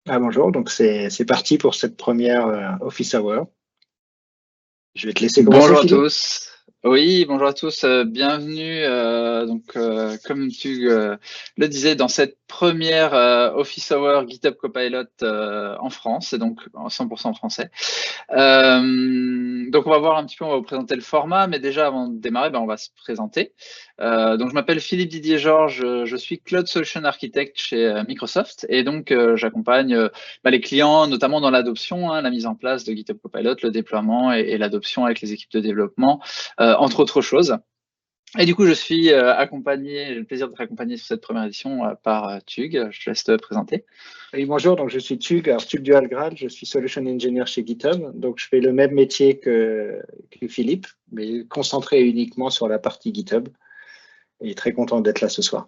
Bonjour, donc c'est parti pour cette première Office Hour. Je vais te laisser commencer, Bonjour à Philippe. tous. Oui, bonjour à tous. Bienvenue. Comme tu le disais, dans cette première Office Hour GitHub Copilot en France, et donc en 100% français. Donc on va voir un petit peu, on va vous présenter le format, mais déjà avant de démarrer, on va se présenter. Donc je m'appelle Philippe Didier Georges, je suis Cloud Solution Architect chez Microsoft, et donc j'accompagne les clients, notamment dans l'adoption, la mise en place de GitHub Copilot, le déploiement et l'adoption avec les équipes de développement, entre autres choses. Et du coup, je suis accompagné, j'ai le plaisir d'être accompagné sur cette première édition par Tug. Je te laisse te présenter. Oui, bonjour, donc je suis Tug, alors Tug Dualgrad, je suis Solution Engineer chez GitHub. Donc je fais le même métier que Philippe, mais concentré uniquement sur la partie GitHub. Et très content d'être là ce soir.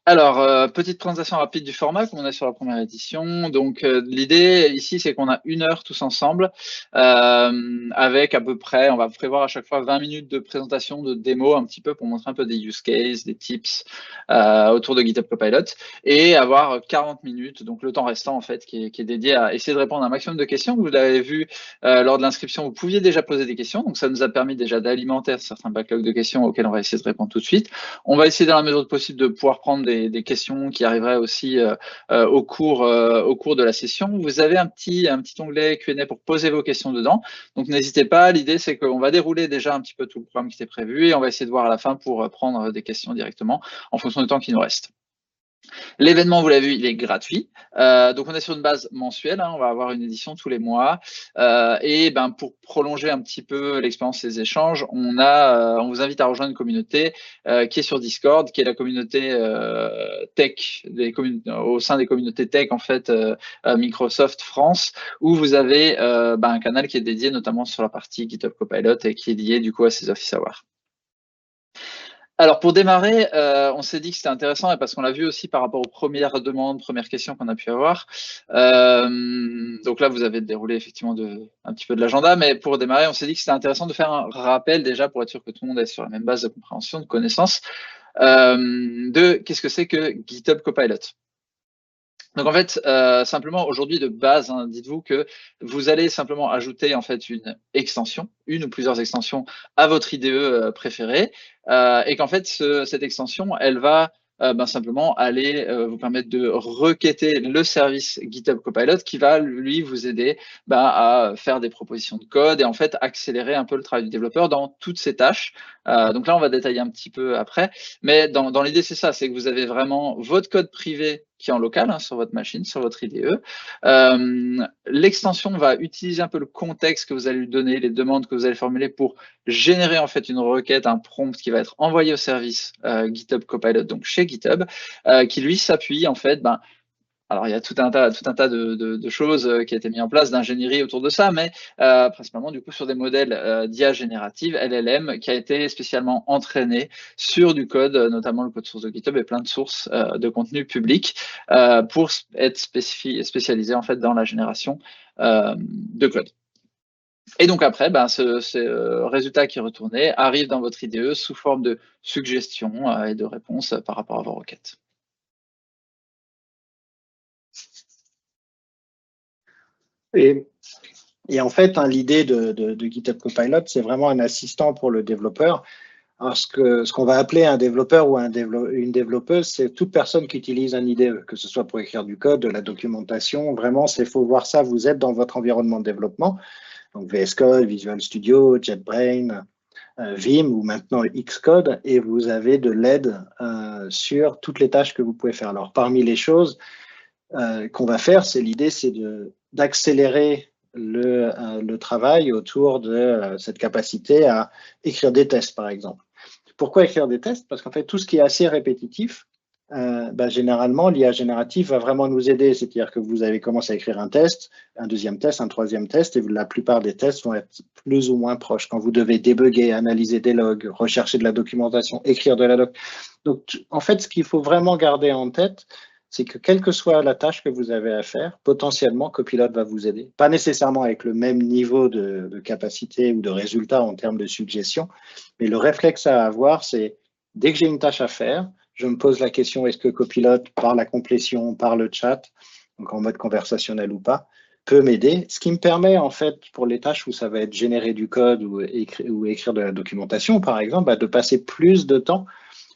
Alors, petite présentation rapide du format, comme on est sur la première édition. Donc, l'idée ici, c'est qu'on a 1 heure tous ensemble, avec à peu près, on va prévoir à chaque fois 20 minutes de présentation, de démo, un petit peu pour montrer un peu des use cases, des tips autour de GitHub Copilot, et avoir 40 minutes, donc le temps restant en fait, qui est dédié à essayer de répondre à un maximum de questions. Vous l'avez vu lors de l'inscription, vous pouviez déjà poser des questions, donc ça nous a permis déjà d'alimenter certains backlogs de questions auxquels on va essayer de répondre tout de suite. On va essayer dans la mesure du possible de pouvoir prendre des questions qui arriveraient aussi au cours de la session. Vous avez un petit onglet Q&A pour poser vos questions dedans. Donc n'hésitez pas, l'idée c'est qu'on va dérouler déjà un petit peu tout le programme qui était prévu et on va essayer de voir à la fin pour prendre des questions directement en fonction du temps qui nous reste. L'événement, vous l'avez vu, il est gratuit. Donc, on est sur une base mensuelle. On va avoir une édition tous les mois. Pour prolonger un petit peu l'expérience des échanges, on vous invite à rejoindre une communauté qui est sur Discord, qui est la communauté tech, au sein des communautés tech, en fait, Microsoft France, où vous avez un canal qui est dédié notamment sur la partie GitHub Copilot et qui est lié du coup à ces Office Hours. Alors pour démarrer, on s'est dit que c'était intéressant et parce qu'on l'a vu aussi par rapport aux premières demandes, premières questions qu'on a pu avoir. Donc là, vous avez déroulé effectivement un petit peu de l'agenda, mais pour démarrer, on s'est dit que c'était intéressant de faire un rappel déjà pour être sûr que tout le monde est sur la même base de compréhension, de connaissance, de qu'est-ce que c'est que GitHub Copilot. Donc en fait, simplement aujourd'hui de base, dites-vous que vous allez simplement ajouter en fait une extension, une ou plusieurs extensions à votre IDE préférée, et qu'en fait cette extension, elle va simplement aller vous permettre de requêter le service GitHub Copilot qui va lui vous aider à faire des propositions de code et en fait accélérer un peu le travail du développeur dans toutes ses tâches. Donc là, on va détailler un petit peu après, mais dans l'idée c'est ça, c'est que vous avez vraiment votre code privé qui est en local sur votre machine, sur votre IDE. L'extension va utiliser un peu le contexte que vous allez lui donner, les demandes que vous allez formuler pour générer en fait une requête, un prompt qui va être envoyé au service GitHub Copilot, donc chez GitHub, qui lui s'appuie en fait alors, il y a tout un tas de choses qui ont été mises en place, d'ingénierie autour de ça, mais principalement du coup sur des modèles d'IA générative, LLM, qui a été spécialement entraîné sur du code, notamment le code source de GitHub et plein de sources de contenu public pour être spécialisé en fait dans la génération de code. Et donc après, ce résultat qui est retourné arrive dans votre IDE sous forme de suggestions et de réponses par rapport à vos requêtes. Et en fait, l'idée de GitHub Copilot, c'est vraiment un assistant pour le développeur. Alors, ce qu'on va appeler un développeur ou une développeuse, c'est toute personne qui utilise un IDE, que ce soit pour écrire du code, de la documentation. Vraiment, il faut voir ça, vous êtes dans votre environnement de développement. Donc VS Code, Visual Studio, JetBrains, Vim ou maintenant Xcode, et vous avez de l'aide sur toutes les tâches que vous pouvez faire. Alors, parmi les choses qu'on va faire, l'idée, c'est d'accélérer le travail autour de cette capacité à écrire des tests, par exemple. Pourquoi écrire des tests? Parce qu'en fait, tout ce qui est assez répétitif, généralement, l'IA générative va vraiment nous aider. C'est-à-dire que vous avez commencé à écrire un test, un deuxième test, un troisième test, et la plupart des tests vont être plus ou moins proches. Quand vous devez débugger, analyser des logs, rechercher de la documentation, écrire de la doc. Donc, en fait, ce qu'il faut vraiment garder en tête, c'est que quelle que soit la tâche que vous avez à faire, potentiellement, Copilot va vous aider. Pas nécessairement avec le même niveau de capacité ou de résultat en termes de suggestions, mais le réflexe à avoir, c'est dès que j'ai une tâche à faire, je me pose la question, est-ce que Copilot, par la complétion, par le chat, donc en mode conversationnel ou pas, peut m'aider. Ce qui me permet, en fait, pour les tâches où ça va être générer du code ou écrire de la documentation, par exemple, bah, de passer plus de temps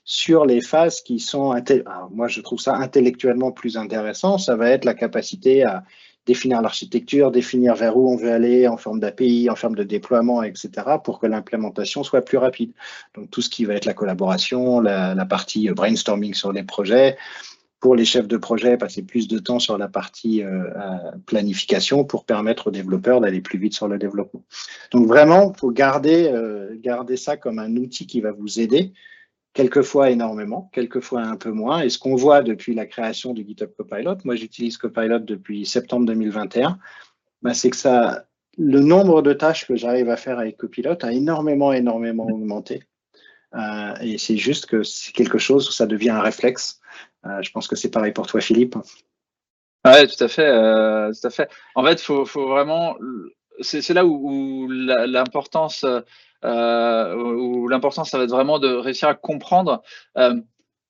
sur les phases qui sont, alors moi je trouve ça intellectuellement plus intéressant, ça va être la capacité à définir l'architecture, définir vers où on veut aller en forme d'API, en forme de déploiement, etc., pour que l'implémentation soit plus rapide. Donc tout ce qui va être la collaboration, la partie brainstorming sur les projets, pour les chefs de projet, passer plus de temps sur la partie planification pour permettre aux développeurs d'aller plus vite sur le développement. Donc vraiment, il faut garder ça comme un outil qui va vous aider, quelquefois énormément, quelquefois un peu moins. Et ce qu'on voit depuis la création du GitHub Copilot, moi j'utilise Copilot depuis septembre 2021, bah, c'est que le nombre de tâches que j'arrive à faire avec Copilot a énormément augmenté. Et c'est juste que c'est quelque chose où ça devient un réflexe. Je pense que c'est pareil pour toi, Philippe. Ouais, tout à fait, tout à fait. En fait, faut vraiment. C'est là où l'importance, ça va être vraiment de réussir à comprendre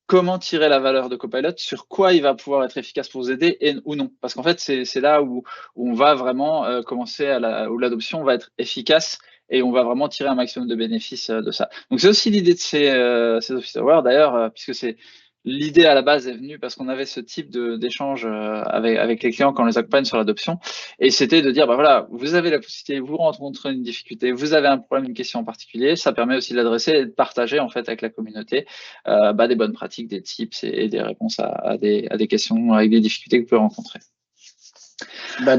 comment tirer la valeur de Copilot, sur quoi il va pouvoir être efficace pour vous aider ou non. Parce qu'en fait, c'est là où on va vraiment commencer où l'adoption va être efficace et on va vraiment tirer un maximum de bénéfices de ça. Donc c'est aussi l'idée de ces Office Hours d'ailleurs, puisque c'est l'idée à la base est venue parce qu'on avait ce type d'échange avec les clients quand on les accompagne sur l'adoption. Et c'était de dire, bah voilà, vous avez la possibilité, vous rencontrez une difficulté, vous avez un problème, une question en particulier. Ça permet aussi de l'adresser et de partager en fait avec la communauté des bonnes pratiques, des tips et des réponses à des questions avec des difficultés que vous pouvez rencontrer. Bah,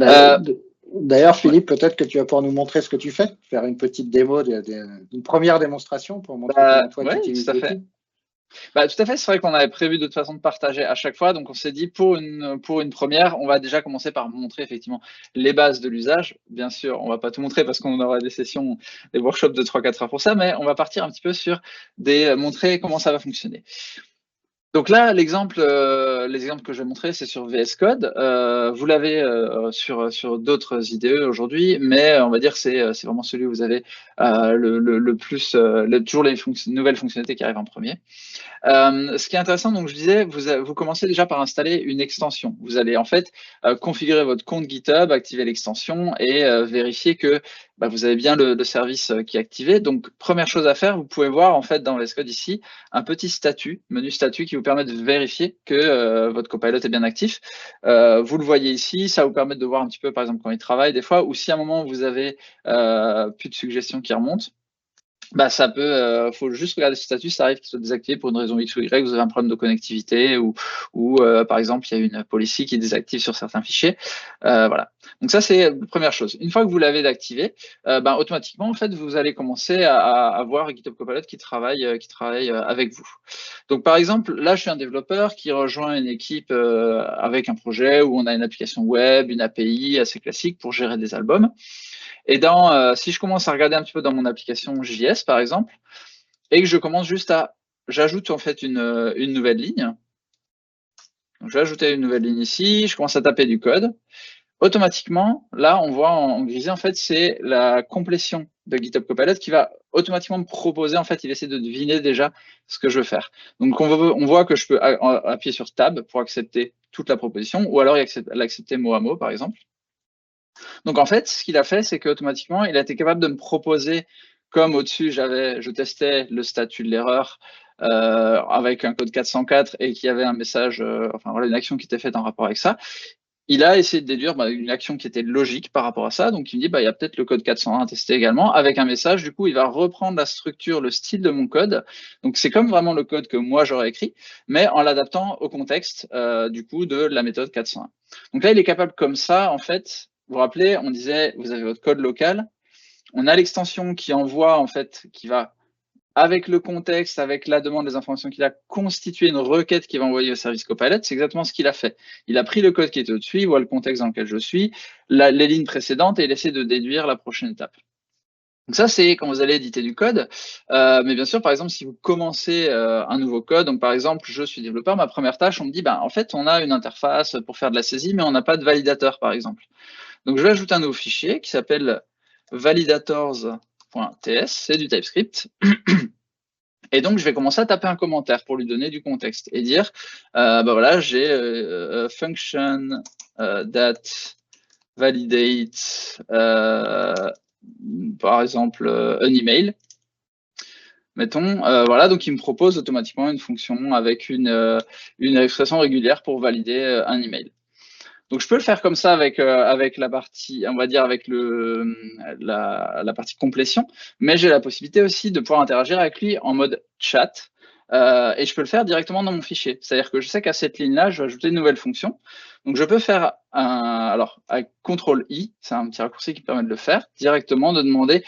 d'ailleurs, Philippe, peut-être que tu vas pouvoir nous montrer ce que tu fais, faire une petite démo, une première démonstration pour montrer comment toi tu utilises l'outil. Bah, tout à fait, c'est vrai qu'on avait prévu de toute façon de partager à chaque fois, donc on s'est dit pour une première, on va déjà commencer par montrer effectivement les bases de l'usage. Bien sûr, on va pas tout montrer parce qu'on aura des sessions, des workshops de 3-4 heures pour ça, mais on va partir un petit peu sur montrer comment ça va fonctionner. Donc là, l'exemple que je vais montrer, c'est sur VS Code. Vous l'avez sur d'autres IDE aujourd'hui, mais on va dire c'est vraiment celui où vous avez le plus, toujours les nouvelles fonctionnalités qui arrivent en premier. Ce qui est intéressant, donc je disais, vous commencez déjà par installer une extension. Vous allez en fait configurer votre compte GitHub, activer l'extension et vérifier que vous avez bien le service qui est activé. Donc, première chose à faire, vous pouvez voir en fait dans VS Code ici un petit statut, menu statut qui vous permet de vérifier que votre Copilot est bien actif. Vous le voyez ici, ça vous permet de voir un petit peu par exemple quand il travaille des fois, ou si à un moment vous avez plus de suggestions qui remontent. Ça peut, faut juste regarder ce statut, ça arrive qu'il soit désactivé pour une raison X ou Y, vous avez un problème de connectivité ou par exemple, il y a une policy qui est désactive sur certains fichiers. Voilà. Donc ça, c'est la première chose. Une fois que vous l'avez activé, automatiquement, en fait, vous allez commencer à voir GitHub Copilot qui travaille avec vous. Donc par exemple, là, je suis un développeur qui rejoint une équipe avec un projet où on a une application web, une API assez classique pour gérer des albums. Et si je commence à regarder un petit peu dans mon application JS, par exemple, et que je commence juste j'ajoute en fait une nouvelle ligne. Donc, je vais ajouter une nouvelle ligne ici, je commence à taper du code. Automatiquement, là, on voit en grisé, en fait, c'est la complétion de GitHub Copilot qui va automatiquement me proposer, en fait, il essaie de deviner déjà ce que je veux faire. Donc, on voit que je peux appuyer sur Tab pour accepter toute la proposition, ou alors l'accepter mot à mot, par exemple. Donc en fait, ce qu'il a fait, c'est qu'automatiquement, il a été capable de me proposer, comme au-dessus, je testais le statut de l'erreur avec un code 404 et qu'il y avait un message, une action qui était faite en rapport avec ça. Il a essayé de déduire une action qui était logique par rapport à ça. Donc il me dit, il y a peut-être le code 401 à tester également avec un message. Du coup, il va reprendre la structure, le style de mon code. Donc c'est comme vraiment le code que moi j'aurais écrit, mais en l'adaptant au contexte du coup de la méthode 401. Donc là, il est capable comme ça, en fait. Vous vous rappelez, on disait, vous avez votre code local. On a l'extension qui envoie, en fait, qui va, avec le contexte, avec la demande des informations qu'il a, constituer une requête qui va envoyer au service Copilot. C'est exactement ce qu'il a fait. Il a pris le code qui était au-dessus, il voit le contexte dans lequel je suis, les lignes précédentes, et il essaie de déduire la prochaine étape. Donc ça, c'est quand vous allez éditer du code. Mais bien sûr, par exemple, si vous commencez un nouveau code, donc par exemple, je suis développeur, ma première tâche, on me dit, en fait, on a une interface pour faire de la saisie, mais on n'a pas de validateur, par exemple. Donc, je vais ajouter un nouveau fichier qui s'appelle validators.ts, c'est du TypeScript. Et donc, je vais commencer à taper un commentaire pour lui donner du contexte et dire, voilà, j'ai function that validate, par exemple, un email. Mettons, voilà, donc il me propose automatiquement une fonction avec une expression régulière pour valider un email. Donc je peux le faire comme ça avec la partie, on va dire avec la partie complétion, mais j'ai la possibilité aussi de pouvoir interagir avec lui en mode chat, et je peux le faire directement dans mon fichier. C'est-à-dire que je sais qu'à cette ligne-là, je vais ajouter une nouvelle fonction. Donc je peux faire alors avec CTRL-I, c'est un petit raccourci qui permet de le faire directement, de demander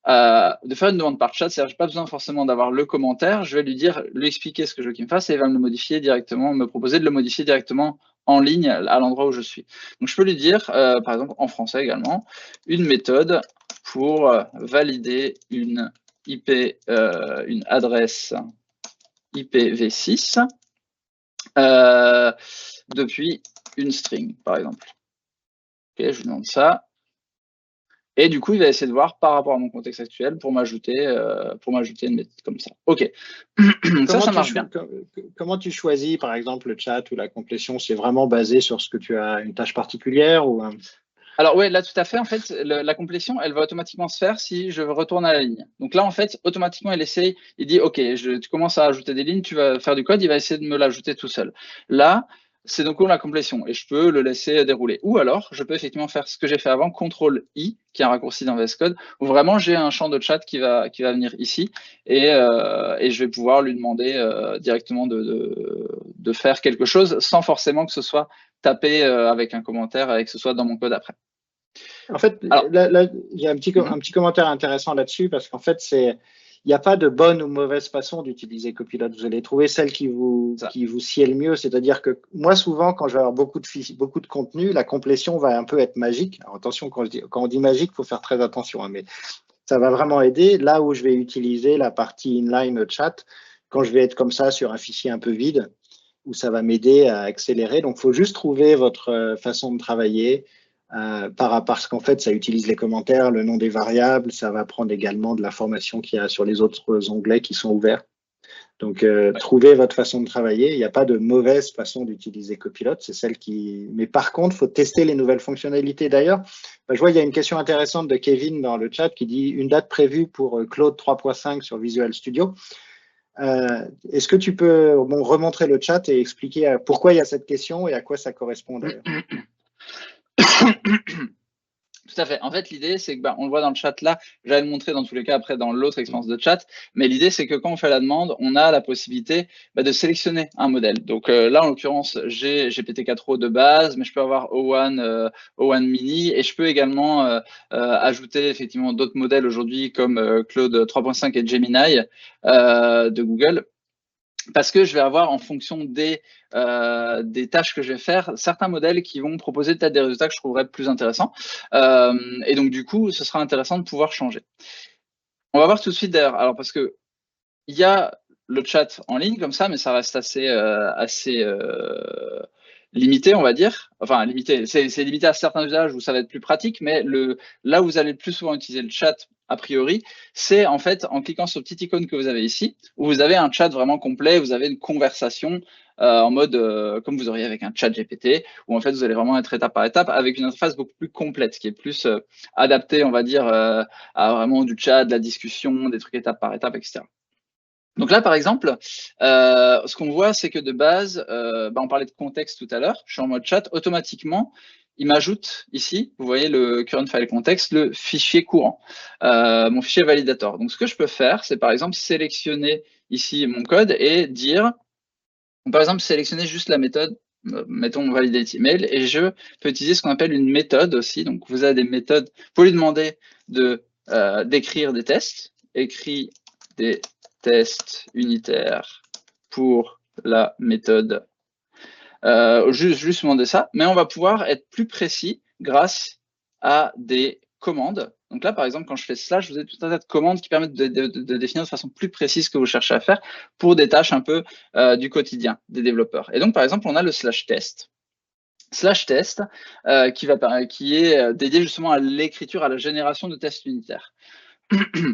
de faire une demande par chat, c'est-à-dire que je n'ai pas besoin forcément d'avoir le commentaire, je vais lui expliquer ce que je veux qu'il me fasse et il va me le modifier directement, me proposer de le modifier directement en ligne à l'endroit où je suis. Donc je peux lui dire, par exemple en français également, une méthode pour valider une IP, une adresse IPv6 depuis une string, par exemple. Ok, je lui demande ça. Et du coup, il va essayer de voir par rapport à mon contexte actuel pour m'ajouter une méthode comme ça. OK. ça marche bien. Comment tu choisis, par exemple, le chat ou la complétion? C'est vraiment basé sur ce que tu as, une tâche particulière ou... Alors oui, là tout à fait, en fait, la complétion, elle va automatiquement se faire si je retourne à la ligne. Donc là, en fait, automatiquement, il dit, OK, tu commences à ajouter des lignes, tu vas faire du code, il va essayer de me l'ajouter tout seul. Là, c'est donc la complétion et je peux le laisser dérouler. Ou alors, je peux effectivement faire ce que j'ai fait avant, CTRL-I, qui est un raccourci dans VS Code, où vraiment j'ai un champ de chat qui va venir ici et je vais pouvoir lui demander directement de faire quelque chose sans forcément que ce soit tapé avec un commentaire et que ce soit dans mon code après. En fait, là, il y a un petit commentaire intéressant là-dessus parce qu'en fait, il n'y a pas de bonne ou mauvaise façon d'utiliser Copilot. Vous allez trouver celle qui vous sied le mieux. C'est-à-dire que moi, souvent, quand je vais avoir beaucoup de contenu, la complétion va un peu être magique. Alors, attention, quand on dit magique, il faut faire très attention, hein, mais ça va vraiment aider. Là où je vais utiliser la partie inline chat, quand je vais être comme ça sur un fichier un peu vide, où ça va m'aider à accélérer. Donc, il faut juste trouver votre façon de travailler. Parce qu'en fait, ça utilise les commentaires, le nom des variables, ça va prendre également de l'information qu'il y a sur les autres onglets qui sont ouverts. Donc, trouvez votre façon de travailler. Il n'y a pas de mauvaise façon d'utiliser Copilot, c'est celle qui… Mais par contre, il faut tester les nouvelles fonctionnalités. D'ailleurs, je vois, il y a une question intéressante de Kevin dans le chat qui dit « Une date prévue pour Claude 3.5 sur Visual Studio ». Est-ce que tu peux remontrer le chat et expliquer pourquoi il y a cette question et à quoi ça correspond d'ailleurs? Tout à fait. En fait, l'idée, c'est que, on le voit dans le chat là, j'allais le montrer dans tous les cas après dans l'autre expérience de chat, mais l'idée, c'est que quand on fait la demande, on a la possibilité de sélectionner un modèle. Donc là, en l'occurrence, j'ai GPT-4o de base, mais je peux avoir O1 Mini et je peux également ajouter effectivement d'autres modèles aujourd'hui comme Claude 3.5 et Gemini de Google. Parce que je vais avoir, en fonction des tâches que je vais faire, certains modèles qui vont proposer peut-être des résultats que je trouverais plus intéressants. Et donc, du coup, ce sera intéressant de pouvoir changer. On va voir tout de suite d'ailleurs. Alors, parce que il y a le chat en ligne comme ça, mais ça reste assez limité, on va dire. Enfin, limité, c'est limité à certains usages où ça va être plus pratique, mais là où vous allez le plus souvent utiliser le chat, a priori, c'est en fait en cliquant sur le petit icône que vous avez ici, où vous avez un chat vraiment complet, vous avez une conversation en mode comme vous auriez avec un chat GPT, où en fait vous allez vraiment être étape par étape avec une interface beaucoup plus complète, qui est plus adaptée, on va dire, à vraiment du chat, de la discussion, des trucs étape par étape, etc. Donc là, par exemple, ce qu'on voit, c'est que de base, on parlait de contexte tout à l'heure, je suis en mode chat, automatiquement, il m'ajoute ici, vous voyez le current file context, le fichier courant, mon fichier validator. Donc ce que je peux faire, c'est par exemple sélectionner ici mon code et dire, par exemple, sélectionner juste la méthode, mettons validate email, et je peux utiliser ce qu'on appelle une méthode aussi. Donc vous avez des méthodes, vous pouvez lui demander d'écrire des tests, écrit des tests unitaires pour la méthode. Juste demander ça, mais on va pouvoir être plus précis grâce à des commandes. Donc là, par exemple, quand je fais slash, vous avez tout un tas de commandes qui permettent de définir de façon plus précise ce que vous cherchez à faire pour des tâches un peu du quotidien des développeurs. Et donc, par exemple, on a le slash test. Slash test qui est dédié justement à l'écriture, à la génération de tests unitaires.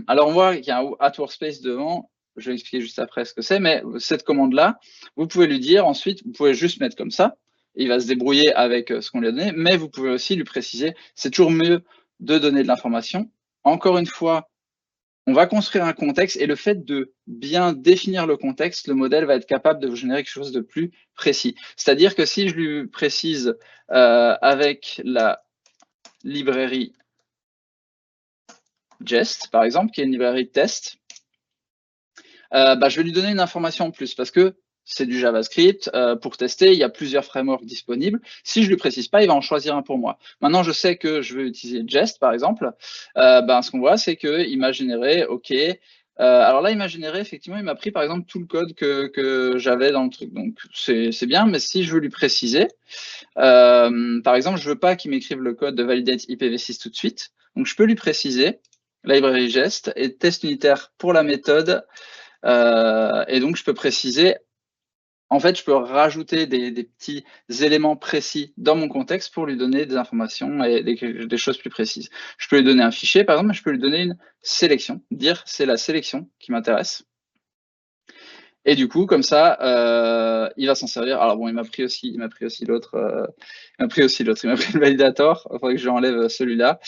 Alors, on voit qu'il y a un at workspace devant. je vais expliquer juste après ce que c'est, mais cette commande-là, vous pouvez lui dire ensuite, vous pouvez juste mettre comme ça, il va se débrouiller avec ce qu'on lui a donné, mais vous pouvez aussi lui préciser, c'est toujours mieux de donner de l'information. Encore une fois, on va construire un contexte et le fait de bien définir le contexte, le modèle va être capable de vous générer quelque chose de plus précis. C'est-à-dire que si je lui précise avec la librairie Jest, par exemple, qui est une librairie de test, je vais lui donner une information en plus parce que c'est du JavaScript. Pour tester, il y a plusieurs frameworks disponibles. Si je ne lui précise pas, il va en choisir un pour moi. Maintenant, je sais que je veux utiliser Jest, par exemple. Ce qu'on voit, c'est qu'il m'a généré, OK. Alors là, il m'a généré, effectivement, il m'a pris, par exemple, tout le code que j'avais dans le truc. Donc, c'est bien, mais si je veux lui préciser, par exemple, je ne veux pas qu'il m'écrive le code de validate IPv6 tout de suite. Donc, je peux lui préciser librairie Jest et test unitaire pour la méthode. Et donc, je peux préciser, en fait, je peux rajouter des petits éléments précis dans mon contexte pour lui donner des informations et des choses plus précises. Je peux lui donner un fichier, par exemple, mais je peux lui donner une sélection, dire c'est la sélection qui m'intéresse. Et du coup, comme ça, il va s'en servir. Alors bon, il m'a pris aussi l'autre, il m'a pris le validator. Il faudrait que je enlève celui-là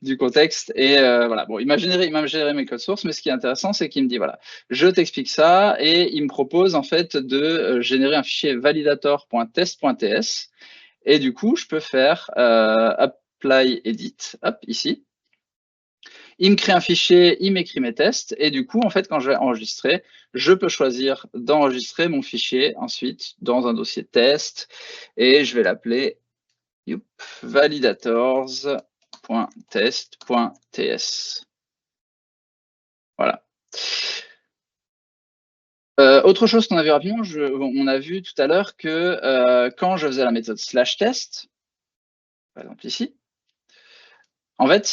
du contexte. Et voilà. Bon, il m'a généré mes codes sources, mais ce qui est intéressant, c'est qu'il me dit voilà, je t'explique ça, et il me propose en fait de générer un fichier validator.test.ts. Et du coup, je peux faire apply edit, hop, ici. Il me crée un fichier, il m'écrit mes tests, et du coup, en fait, quand je vais enregistrer, je peux choisir d'enregistrer mon fichier ensuite dans un dossier test, et je vais l'appeler validators.test.ts. Voilà. Autre chose qu'on a vu rapidement, on a vu tout à l'heure que quand je faisais la méthode /test, par exemple ici, en fait,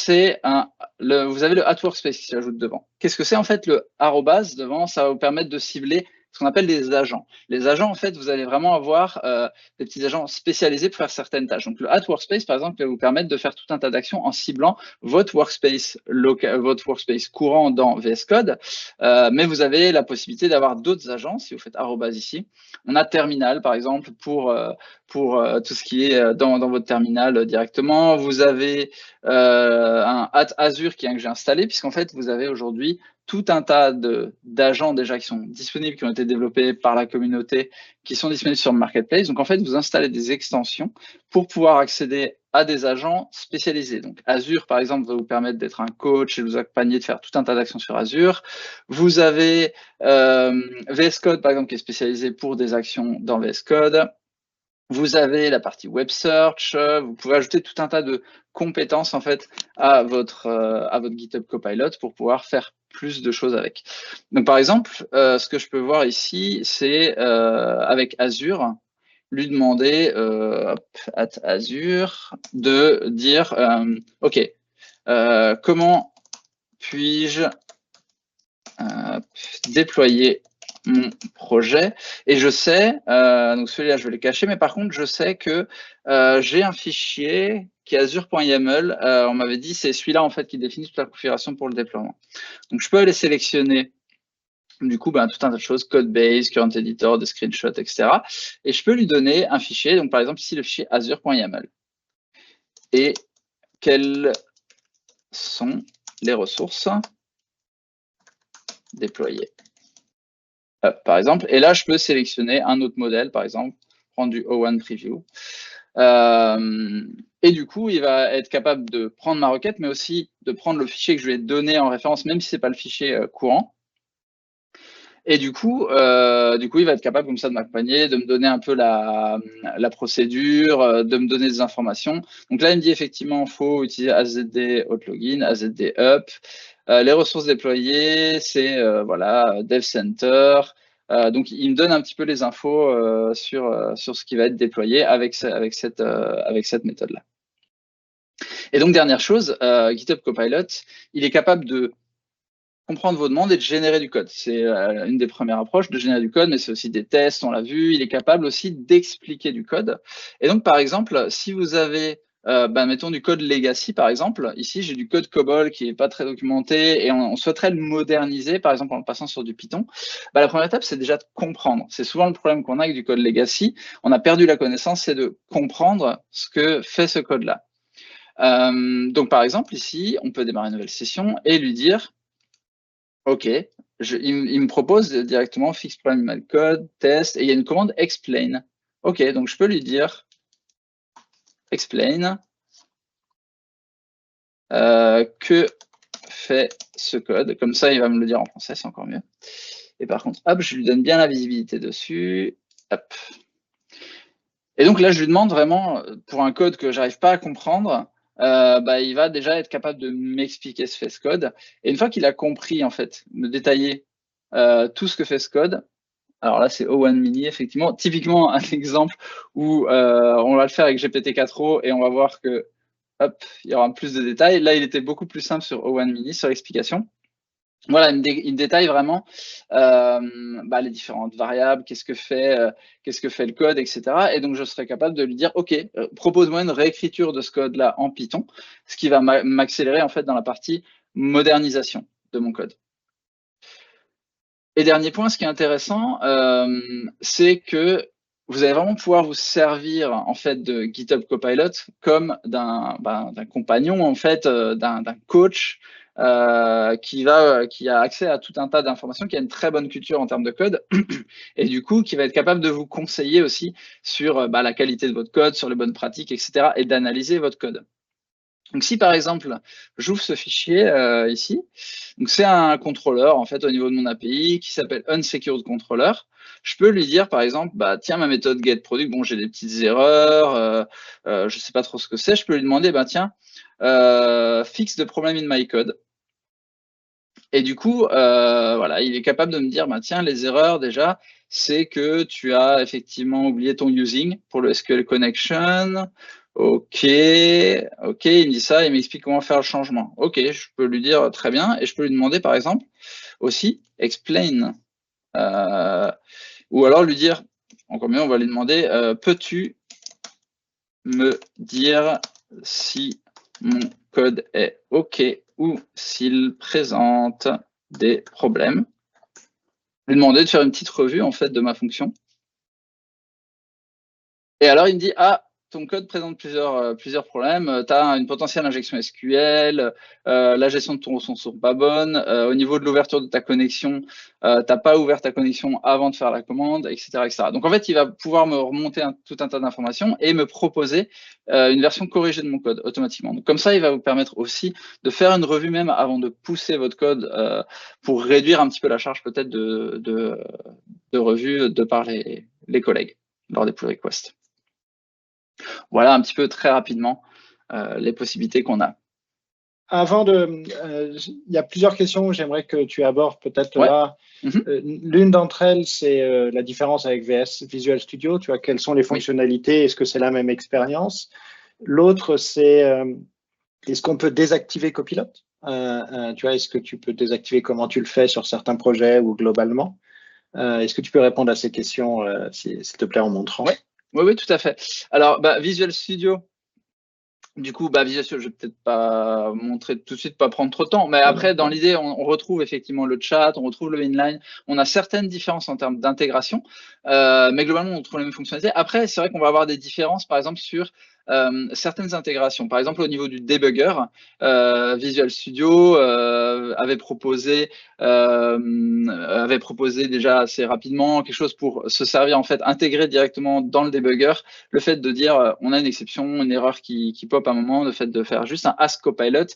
vous avez le @workspace qui s'ajoute devant. Qu'est-ce que c'est en fait le arrobase devant? Ça va vous permettre de cibler ce qu'on appelle des agents. Les agents, en fait, vous allez vraiment avoir des petits agents spécialisés pour faire certaines tâches. Donc, le @workspace, par exemple, va vous permettre de faire tout un tas d'actions en ciblant votre workspace courant dans VS Code. Mais vous avez la possibilité d'avoir d'autres agents si vous faites arrobase ici. On a terminal, par exemple, pour tout ce qui est dans votre terminal directement. Vous avez un @azure qui est un que j'ai installé, puisqu'en fait, vous avez aujourd'hui tout un tas d'agents déjà qui sont disponibles, qui ont été développés par la communauté, qui sont disponibles sur le marketplace. Donc, en fait, vous installez des extensions pour pouvoir accéder à des agents spécialisés. Donc, Azure, par exemple, va vous permettre d'être un coach et de vous accompagner de faire tout un tas d'actions sur Azure. Vous avez VS Code, par exemple, qui est spécialisé pour des actions dans VS Code. Vous avez la partie web search, vous pouvez ajouter tout un tas de compétences en fait à votre GitHub Copilot pour pouvoir faire plus de choses avec. Donc par exemple, ce que je peux voir ici, c'est avec Azure, lui demander @azure de dire OK, comment puis-je déployer mon projet, et je sais, donc celui-là je vais le cacher, mais par contre je sais que j'ai un fichier qui est azure.yaml, on m'avait dit c'est celui-là en fait qui définit toute la configuration pour le déploiement. Donc je peux aller sélectionner du coup tout un tas de choses, codebase, current editor, des screenshots, etc. Et je peux lui donner un fichier, donc par exemple ici le fichier azure.yaml. Et quelles sont les ressources déployées? Par exemple, et là, je peux sélectionner un autre modèle, par exemple, prendre du O1 Preview. Et du coup, il va être capable de prendre ma requête, mais aussi de prendre le fichier que je lui ai donné en référence, même si ce n'est pas le fichier courant. Et du coup, il va être capable comme ça de m'accompagner, de me donner un peu la procédure, de me donner des informations. Donc là, il me dit effectivement, il faut utiliser AZD Outlogin, AZD Up. Les ressources déployées, c'est voilà, Dev Center. Donc, il me donne un petit peu les infos sur ce qui va être déployé avec cette méthode-là. Et donc, dernière chose, GitHub Copilot, il est capable de comprendre vos demandes et de générer du code. C'est une des premières approches de générer du code, mais c'est aussi des tests, on l'a vu. Il est capable aussi d'expliquer du code. Et donc, par exemple, si vous avez mettons du code legacy par exemple. Ici, j'ai du code COBOL qui n'est pas très documenté et on souhaiterait le moderniser, par exemple en le passant sur du Python. La première étape, c'est déjà de comprendre. C'est souvent le problème qu'on a avec du code legacy. On a perdu la connaissance, c'est de comprendre ce que fait ce code-là. Donc par exemple, ici, on peut démarrer une nouvelle session et lui dire, OK, il me propose directement fix problem code, test, et il y a une commande explain. OK, donc je peux lui dire explain, que fait ce code. Comme ça, il va me le dire en français, c'est encore mieux. Et par contre, hop, je lui donne bien la visibilité dessus. Hop. Et donc là, je lui demande vraiment, pour un code que j'arrive pas à comprendre, il va déjà être capable de m'expliquer ce que fait ce code. Et une fois qu'il a compris, en fait, me détailler tout ce que fait ce code, alors là, c'est O1 Mini, effectivement. Typiquement, un exemple où on va le faire avec GPT-4o et on va voir que, hop, il y aura plus de détails. Là, il était beaucoup plus simple sur O1 Mini, sur l'explication. Voilà, il détaille vraiment les différentes variables, qu'est-ce que fait le code, etc. Et donc, je serai capable de lui dire, OK, propose-moi une réécriture de ce code-là en Python, ce qui va m'accélérer en fait dans la partie modernisation de mon code. Et dernier point, ce qui est intéressant, c'est que vous allez vraiment pouvoir vous servir en fait de GitHub Copilot comme d'un compagnon, en fait, d'un coach qui a accès à tout un tas d'informations, qui a une très bonne culture en termes de code, et du coup, qui va être capable de vous conseiller aussi sur la qualité de votre code, sur les bonnes pratiques, etc., et d'analyser votre code. Donc, si par exemple, j'ouvre ce fichier ici, donc c'est un contrôleur en fait au niveau de mon API qui s'appelle unsecured controller. Je peux lui dire par exemple, tiens, ma méthode getProduct, bon, j'ai des petites erreurs, je sais pas trop ce que c'est. Je peux lui demander, tiens, fix the problem in my code. Et du coup, voilà, il est capable de me dire, tiens, les erreurs déjà, c'est que tu as effectivement oublié ton using pour le SQL connection. OK, il me dit ça, il m'explique comment faire le changement. OK, je peux lui dire très bien, et je peux lui demander par exemple aussi explain, ou alors lui dire, encore mieux, on va lui demander, peux-tu me dire si mon code est OK ou s'il présente des problèmes. Lui demander de faire une petite revue en fait de ma fonction. Et alors il me dit, ah, ton code présente plusieurs problèmes. Tu as une potentielle injection SQL, la gestion de ton ressource sont pas bonne. Au niveau de l'ouverture de ta connexion, tu n'as pas ouvert ta connexion avant de faire la commande, etc., etc. Donc en fait, il va pouvoir me remonter tout un tas d'informations et me proposer une version corrigée de mon code automatiquement. Donc comme ça, il va vous permettre aussi de faire une revue même avant de pousser votre code pour réduire un petit peu la charge peut-être de revue de par les collègues lors des pull requests. Voilà un petit peu très rapidement les possibilités qu'on a. Avant il y a plusieurs questions que j'aimerais que tu abordes peut-être là. L'une d'entre elles, c'est la différence avec Visual Studio. Tu vois, quelles sont les fonctionnalités? Est-ce que c'est la même expérience? L'autre, c'est est-ce qu'on peut désactiver Copilot? Tu vois, est-ce que tu peux désactiver? Comment tu le fais sur certains projets ou globalement? Est-ce que tu peux répondre à ces questions, s'il te plaît, en montrant? Oui, tout à fait. Alors, Visual Studio, du coup, Visual Studio, je vais peut-être pas montrer tout de suite, pas prendre trop de temps, mais après, dans l'idée, on retrouve effectivement le chat, on retrouve le inline, on a certaines différences en termes d'intégration, mais globalement, on trouve les mêmes fonctionnalités. Après, c'est vrai qu'on va avoir des différences, par exemple, sur certaines intégrations. Par exemple, au niveau du debugger, Visual Studio avait proposé déjà assez rapidement quelque chose pour se servir, en fait, intégrer directement dans le debugger, le fait de dire on a une exception, une erreur qui pop à un moment, le fait de faire juste un ask copilot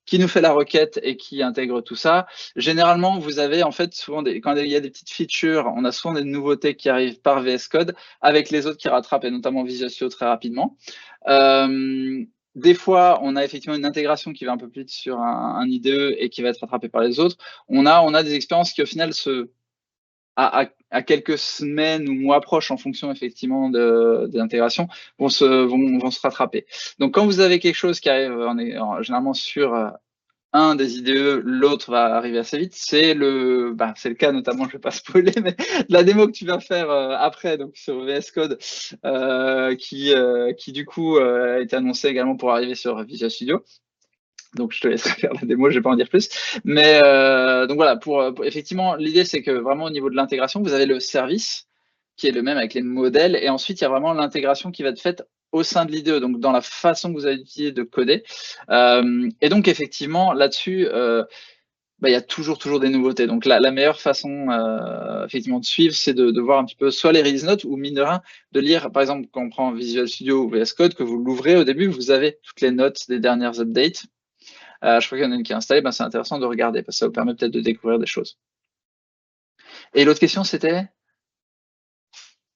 qui nous fait la requête et qui intègre tout ça. Généralement, vous avez en fait souvent quand il y a des petites features, on a souvent des nouveautés qui arrivent par VS Code avec les autres qui rattrapent, et notamment Visual Studio très rapidement. Des fois, on a effectivement une intégration qui va un peu plus vite sur un IDE et qui va être rattrapée par les autres. On a des expériences qui, au final, à quelques semaines ou mois proches, en fonction effectivement de l'intégration, vont se rattraper. Donc, quand vous avez quelque chose qui arrive généralement sur un des IDE, l'autre va arriver assez vite. C'est le cas notamment, je ne vais pas spoiler, mais de la démo que tu vas faire après, donc sur VS Code, qui du coup a été annoncé également pour arriver sur Visual Studio. Donc je te laisserai faire la démo, je ne vais pas en dire plus. Mais donc voilà, effectivement, l'idée c'est que vraiment au niveau de l'intégration, vous avez le service qui est le même avec les modèles, et ensuite il y a vraiment l'intégration qui va être faite au sein de l'IDE, donc dans la façon que vous avez utilisé de coder. Et donc effectivement, là-dessus, il y a toujours des nouveautés. Donc la meilleure façon effectivement de suivre, c'est de voir un petit peu soit les release notes ou mine de rien, de lire, par exemple, quand on prend Visual Studio ou VS Code, que vous l'ouvrez au début, vous avez toutes les notes des dernières updates. Je crois qu'il y en a une qui est installée, c'est intéressant de regarder, parce que ça vous permet peut-être de découvrir des choses. Et l'autre question, c'était?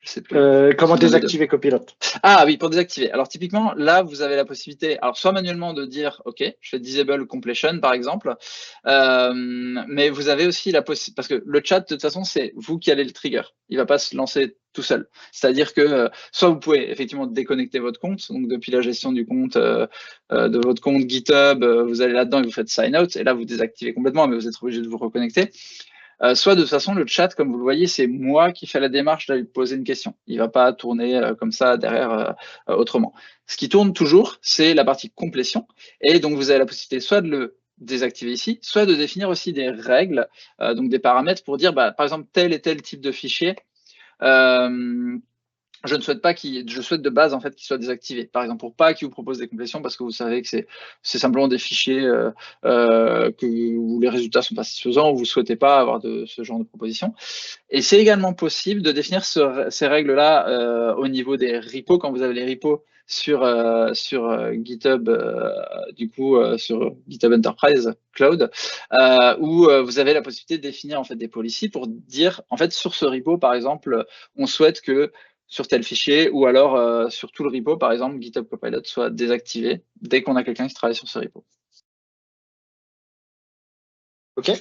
Je sais plus. Comment désactiver Copilot? Ah oui, pour désactiver. Alors typiquement, là, vous avez la possibilité, alors soit manuellement de dire, OK, je fais Disable Completion, par exemple, mais vous avez aussi la possibilité, parce que le chat, de toute façon, c'est vous qui allez le trigger. Il ne va pas se lancer tout seul. C'est-à-dire que soit vous pouvez effectivement déconnecter votre compte, donc depuis la gestion du compte, de votre compte GitHub, vous allez là-dedans et vous faites sign out, et là, vous désactivez complètement, mais vous êtes obligé de vous reconnecter. Soit de toute façon, le chat, comme vous le voyez, c'est moi qui fais la démarche d'aller poser une question. Il ne va pas tourner comme ça derrière autrement. Ce qui tourne toujours, c'est la partie complétion. Et donc, vous avez la possibilité soit de le désactiver ici, soit de définir aussi des règles, donc des paramètres pour dire, par exemple, tel et tel type de fichier. Je ne souhaite pas je souhaite de base en fait qu'il soit désactivé. Par exemple, pour pas qu'il vous propose des complétions, parce que vous savez que c'est simplement des fichiers où les résultats sont pas satisfaisants, où vous ne souhaitez pas avoir ce genre de proposition. Et c'est également possible de définir ces règles-là au niveau des repos, quand vous avez les repos sur GitHub, du coup sur GitHub Enterprise Cloud, où vous avez la possibilité de définir en fait des policies pour dire en fait sur ce repo par exemple, on souhaite que sur tel fichier, ou alors sur tout le repo, par exemple, GitHub Copilot soit désactivé dès qu'on a quelqu'un qui travaille sur ce repo. OK.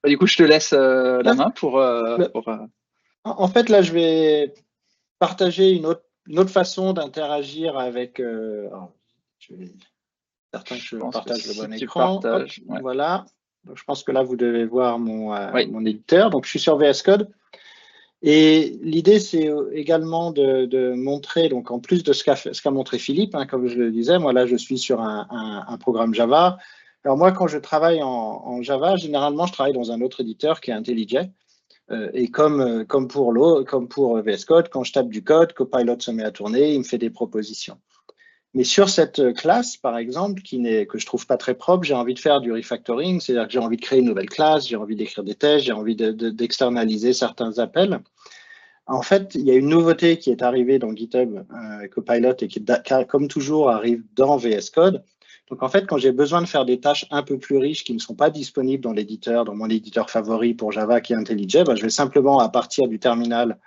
Du coup, je te laisse la main pour… En fait, là, je vais partager une autre façon d'interagir avec… je vais certain que je partage le bon écran. Hop, ouais. Voilà. Donc, je pense que là, vous devez voir mon éditeur. Donc, je suis sur VS Code. Et l'idée, c'est également de montrer, donc en plus de ce qu'a montré Philippe, comme je le disais, moi là, je suis sur un programme Java. Alors moi, quand je travaille en Java, généralement, je travaille dans un autre éditeur qui est IntelliJ. Et comme pour VS Code, quand je tape du code, Copilot se met à tourner, il me fait des propositions. Mais sur cette classe, par exemple, que je trouve pas très propre, j'ai envie de faire du refactoring, c'est-à-dire que j'ai envie de créer une nouvelle classe, j'ai envie d'écrire des tests, j'ai envie d'externaliser certains appels. En fait, il y a une nouveauté qui est arrivée dans GitHub Copilot et qui, comme toujours, arrive dans VS Code. Donc, en fait, quand j'ai besoin de faire des tâches un peu plus riches qui ne sont pas disponibles dans l'éditeur, dans mon éditeur favori pour Java qui est IntelliJ, je vais simplement, à partir du terminal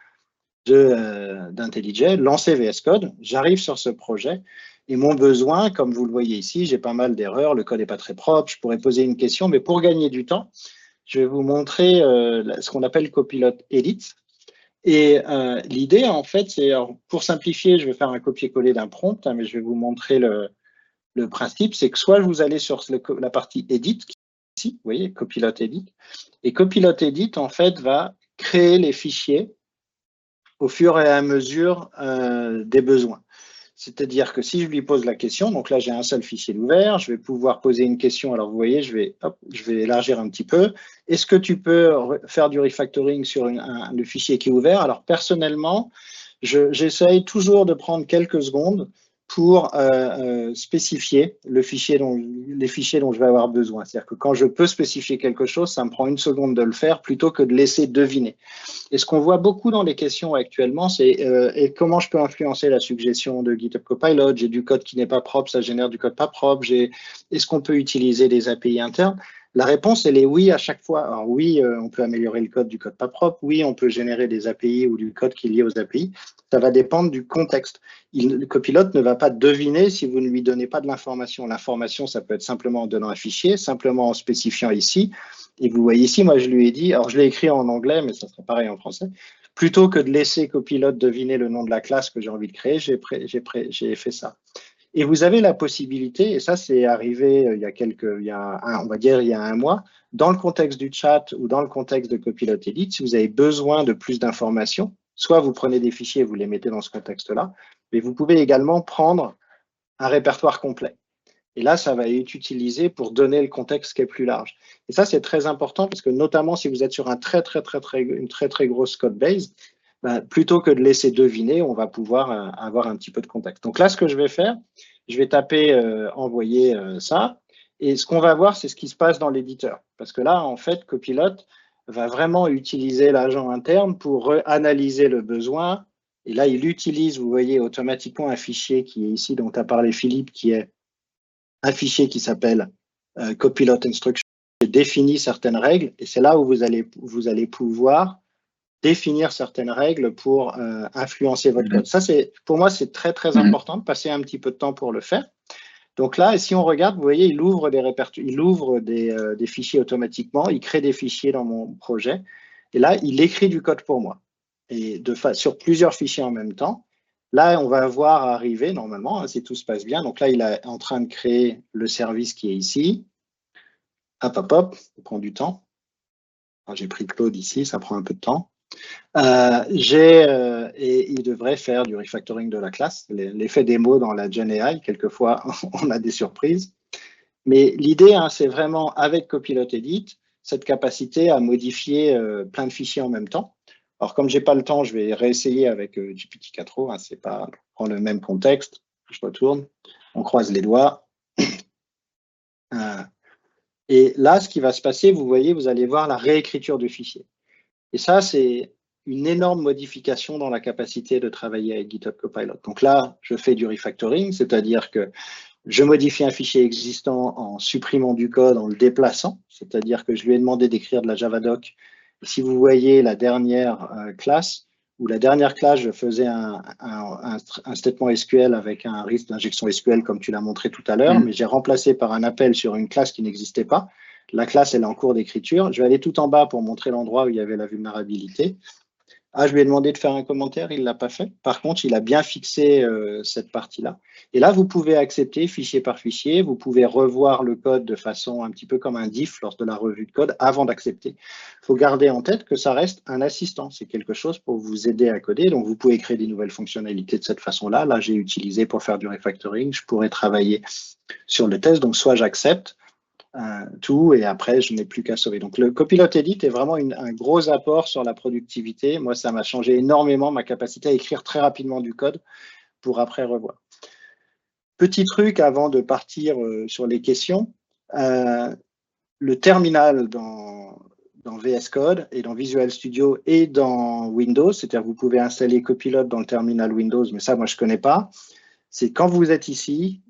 d'IntelliJ, lancer VS Code. J'arrive sur ce projet. Et mon besoin, comme vous le voyez ici, j'ai pas mal d'erreurs, le code n'est pas très propre, je pourrais poser une question, mais pour gagner du temps, je vais vous montrer ce qu'on appelle Copilot Edit. Et l'idée, en fait, c'est, pour simplifier, je vais faire un copier-coller d'un prompt, mais je vais vous montrer le principe, c'est que soit vous allez sur la partie Edit, ici, vous voyez, Copilot Edit, et Copilot Edit, en fait, va créer les fichiers au fur et à mesure des besoins. C'est-à-dire que si je lui pose la question, donc là j'ai un seul fichier ouvert, je vais pouvoir poser une question. Alors vous voyez, je vais élargir un petit peu. Est-ce que tu peux faire du refactoring sur le fichier qui est ouvert? Alors personnellement, j'essaye toujours de prendre quelques secondes pour spécifier les fichiers dont je vais avoir besoin. C'est-à-dire que quand je peux spécifier quelque chose, ça me prend une seconde de le faire plutôt que de laisser deviner. Et ce qu'on voit beaucoup dans les questions actuellement, c'est comment je peux influencer la suggestion de GitHub Copilot? J'ai du code qui n'est pas propre, ça génère du code pas propre. Est-ce qu'on peut utiliser des API internes? La réponse, elle est oui à chaque fois. Alors oui, on peut améliorer le code du code pas propre. Oui, on peut générer des API ou du code qui est lié aux API. Ça va dépendre du contexte. Le Copilot ne va pas deviner si vous ne lui donnez pas de l'information. L'information, ça peut être simplement en donnant un fichier, simplement en spécifiant ici. Et vous voyez ici, moi, je lui ai dit, alors je l'ai écrit en anglais, mais ça serait pareil en français. Plutôt que de laisser Copilot deviner le nom de la classe que j'ai envie de créer, j'ai fait ça. Et vous avez la possibilité, et ça c'est arrivé on va dire il y a un mois, dans le contexte du chat ou dans le contexte de Copilot Edit, si vous avez besoin de plus d'informations, soit vous prenez des fichiers et vous les mettez dans ce contexte-là, mais vous pouvez également prendre un répertoire complet. Et là, ça va être utilisé pour donner le contexte qui est plus large. Et ça, c'est très important parce que notamment si vous êtes sur une très grosse code base, plutôt que de laisser deviner, on va pouvoir avoir un petit peu de contexte. Donc là, ce que je vais faire, je vais taper envoyer ça. Et ce qu'on va voir, c'est ce qui se passe dans l'éditeur. Parce que là, en fait, Copilot va vraiment utiliser l'agent interne pour analyser le besoin. Et là, il utilise, vous voyez, automatiquement un fichier qui est ici, dont a parlé Philippe, qui est un fichier qui s'appelle Copilot Instruction, qui définit certaines règles. Et c'est là où vous allez pouvoir définir certaines règles pour influencer votre code. Ça, pour moi, c'est très important de passer un petit peu de temps pour le faire. Donc là, si on regarde, vous voyez, il ouvre des fichiers automatiquement, il crée des fichiers dans mon projet, et là, il écrit du code pour moi, et sur plusieurs fichiers en même temps. Là, on va voir arriver, normalement, hein, si tout se passe bien. Donc là, il est en train de créer le service qui est ici. Hop, hop, hop, ça prend du temps. J'ai pris Claude ici, ça prend un peu de temps. Et il devrait faire du refactoring de la classe. L'effet démo dans la Gen AI, quelquefois, on a des surprises. Mais l'idée, hein, c'est vraiment, avec Copilot Edit, cette capacité à modifier plein de fichiers en même temps. Alors, comme je n'ai pas le temps, je vais réessayer avec GPT-4o. Hein, c'est pas, on prend le même contexte. Je retourne. On croise les doigts. Et là, ce qui va se passer, vous voyez, vous allez voir la réécriture du fichier. Et ça, c'est une énorme modification dans la capacité de travailler avec GitHub Copilot. Donc là, je fais du refactoring, c'est-à-dire que je modifie un fichier existant en supprimant du code, en le déplaçant, c'est-à-dire que je lui ai demandé d'écrire de la Javadoc. Et si vous voyez la dernière classe, ou la dernière classe, je faisais un statement SQL avec un risque d'injection SQL, comme tu l'as montré tout à l'heure, mais j'ai remplacé par un appel sur une classe qui n'existait pas. La classe, elle est en cours d'écriture. Je vais aller tout en bas pour montrer l'endroit où il y avait la vulnérabilité. Ah, je lui ai demandé de faire un commentaire, il ne l'a pas fait. Par contre, il a bien fixé cette partie-là. Et là, vous pouvez accepter fichier par fichier, vous pouvez revoir le code de façon un petit peu comme un diff lors de la revue de code avant d'accepter. Il faut garder en tête que ça reste un assistant, c'est quelque chose pour vous aider à coder. Donc, vous pouvez créer des nouvelles fonctionnalités de cette façon-là. Là, j'ai utilisé pour faire du refactoring, je pourrais travailler sur le test. Donc, soit j'accepte, tout, et après, je n'ai plus qu'à sauver. Donc, le Copilot Edit est vraiment un gros apport sur la productivité. Moi, ça m'a changé énormément ma capacité à écrire très rapidement du code pour après revoir. Petit truc avant de partir sur les questions. Le terminal dans VS Code et dans Visual Studio et dans Windows, c'est-à-dire que vous pouvez installer Copilot dans le terminal Windows, mais ça, moi, je ne connais pas. C'est quand vous êtes ici,